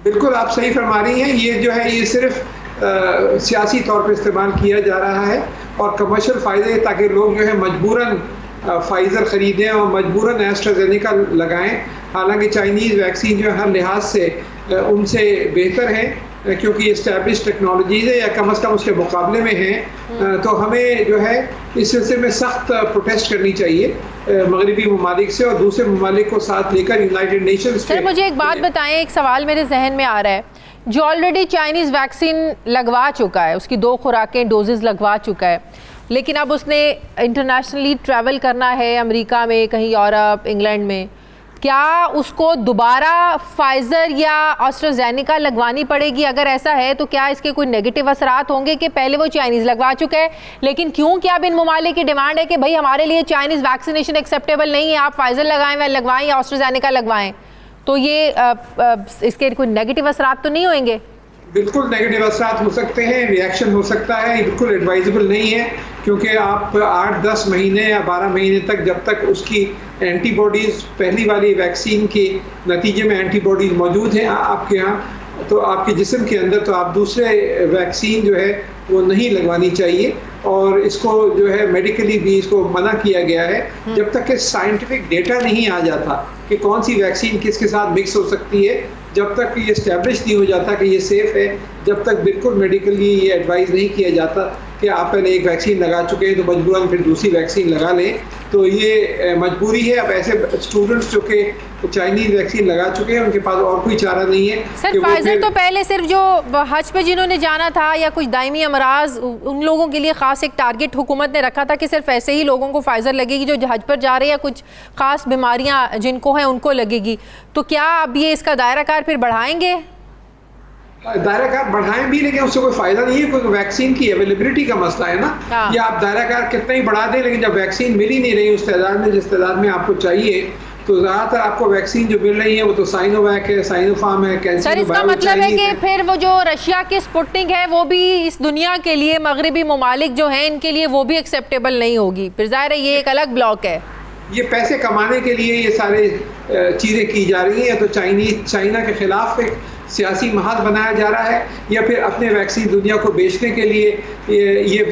बिल्कुल आप सही फरमा रही हैं। ये जो है ये सिर्फ सियासी तौर पर इस्तेमाल किया जा रहा है और कमर्शियल फ़ायदे, ताकि लोग जो है मजबूरन फाइज़र ख़रीदें और मजबूरन एस्ट्राजेनेका लगाएं। हालांकि चाइनीज़ वैक्सीन जो है हर लिहाज से उनसे बेहतर है, क्योंकि इस्टेब्लिश टेक्नोलॉजीज है या कम से कम उसके मुकाबले में हैं, तो हमें जो है इस सिलसिले में सख्त प्रोटेस्ट करनी चाहिए मगरबी ममालिक से और दूसरे ममालिक को साथ लेकर यूनाइटेड नेशंस। सर मुझे एक बात बताएं, एक सवाल मेरे जहन में आ रहा है, जो ऑलरेडी चाइनीज़ वैक्सीन लगवा चुका है, उसकी 2 खुराकें डोजेज़ लगवा चुका है, लेकिन अब उसने इंटरनेशनली ट्रैवल करना है अमेरिका में, कहीं यूरोप, इंग्लैंड में, क्या उसको दोबारा फाइज़र या एस्ट्राजेनेका लगवानी पड़ेगी? अगर ऐसा है तो क्या इसके कोई नेगेटिव असरात होंगे कि पहले वो चाइनीज़ लगवा चुका है, लेकिन क्योंकि अब इन ममालिक की डिमांड है कि भाई हमारे लिए चाइनीज़ वैक्सीनेशन एक्सेप्टेबल नहीं है, आप फाइज़र लगाएं व लगवाएं या एस्ट्राजेनेका लगवाएं, तो ये इसके कोई नेगेटिव असरात तो नहीं होंगे? बिल्कुल नेगेटिव असरात हो सकते हैं, रिएक्शन हो सकता है, ये बिल्कुल एडवाइजेबल नहीं है, क्योंकि आप 8-10 महीने या 12 महीने तक जब तक उसकी एंटीबॉडीज़ पहली वाली वैक्सीन के नतीजे में एंटीबॉडीज़ मौजूद हैं आपके यहाँ, तो आपके जिस्म के अंदर, तो आप दूसरे वैक्सीन जो है वो नहीं लगवानी चाहिए। और इसको जो है मेडिकली भी इसको मना किया गया है जब तक कि साइंटिफिक डेटा नहीं आ जाता कि कौन सी वैक्सीन किसके साथ मिक्स हो सकती है, जब तक ये इस्टेब्लिश नहीं हो जाता कि ये सेफ़ है, जब तक बिल्कुल मेडिकली ये एडवाइस नहीं किया जाता कि आप पहले एक वैक्सीन लगा चुके हैं तो मजबूरन फिर दूसरी वैक्सीन लगा लें, तो ये मजबूरी है। अब ऐसे स्टूडेंट्स जो कि चाइनीज़ वैक्सीन लगा चुके हैं उनके पास और कोई चारा नहीं है। सर फाइजर तो पहले सिर्फ जो हज पे जिन्होंने जाना था या कुछ दायमी अमराज, उन लोगों के लिए ख़ास एक टारगेट हुकूमत ने रखा था कि सिर्फ ऐसे ही लोगों को फाइजर लगेगी जो हज पर जा रहे हैं या कुछ ख़ास बीमारियां जिनको हैं उनको लगेगी, तो क्या अब ये इसका दायरा कार फिर बढ़ाएंगे? दायरा कार बढ़ाएं भी, लेकिन उससे कोई फायदा नहीं है, क्योंकि वैक्सीन की अवेलेबिलिटी का मसला है ना। या आप दायरा कार कितना ही बढ़ा दें, लेकिन जब वैक्सीन मिल ही नहीं रही उस तादाद में जिस तादाद में आपको चाहिए, तो ज़्यादातर आपको वैक्सीन जो मिल रही है वो तो साइनोवैक है, साइनोफार्म है, कैंसर। सर इसका मतलब है कि फिर वो जो रशिया की स्पुतनिक है वो भी इस दुनिया के लिए, मगरबी ममालिक जो हैं इनके लिए वो भी एक्सेप्टेबल नहीं होगी, फिर ज़ाहिर है ये एक अलग ब्लॉक है। ये पैसे कमाने के लिए ये सारे चीज़ें की जा रही हैं, तो चाइना के खिलाफ एक सियासी महाज बनाया जा रहा है, या फिर अपने वैक्सीन दुनिया को बेचने के लिए ये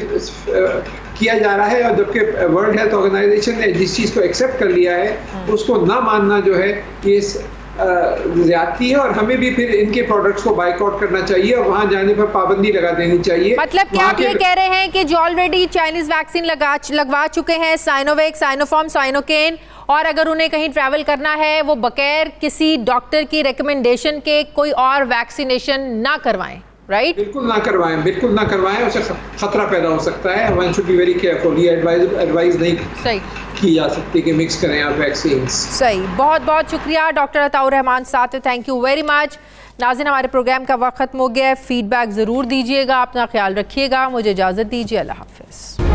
किया जा रहा है। और जबकि वर्ल्ड हेल्थ ऑर्गेनाइजेशन ने जिस चीज़ को एक्सेप्ट कर लिया है उसको ना मानना जो है ये ज़्यादती है, और हमें भी फिर इनके प्रोडक्ट्स को बाइकआउट करना चाहिए और वहाँ जाने पर पाबंदी लगा देनी चाहिए। मतलब क्या आप ये कह रहे हैं कि जो ऑलरेडी चाइनीज़ वैक्सीन लगवा चुके हैं, साइनोवैक, साइनोफार्म, साइनोकेन, और अगर उन्हें कहीं ट्रैवल करना है वो बगैर किसी डॉक्टर की रिकमेंडेशन के कोई और वैक्सीनेशन ना करवाएं, राइट? बिल्कुल ना करवाएं, बिल्कुल ना करवाएं, उससे खतरा पैदा हो सकता है। One should be very careful, ये एडवाइस नहीं सही की जा सकती कि मिक्स करें आप वैक्सीन। सही, बहुत बहुत शुक्रिया डॉक्टर अताउर रहमान साथ, थैंक यू वेरी मच। नाज़रीन हमारे प्रोग्राम का वक्त खत्म हो गया है, फीडबैक ज़रूर दीजिएगा, अपना ख्याल रखिएगा, मुझे इजाज़त दीजिए, अल्लाह हाफ़िज़।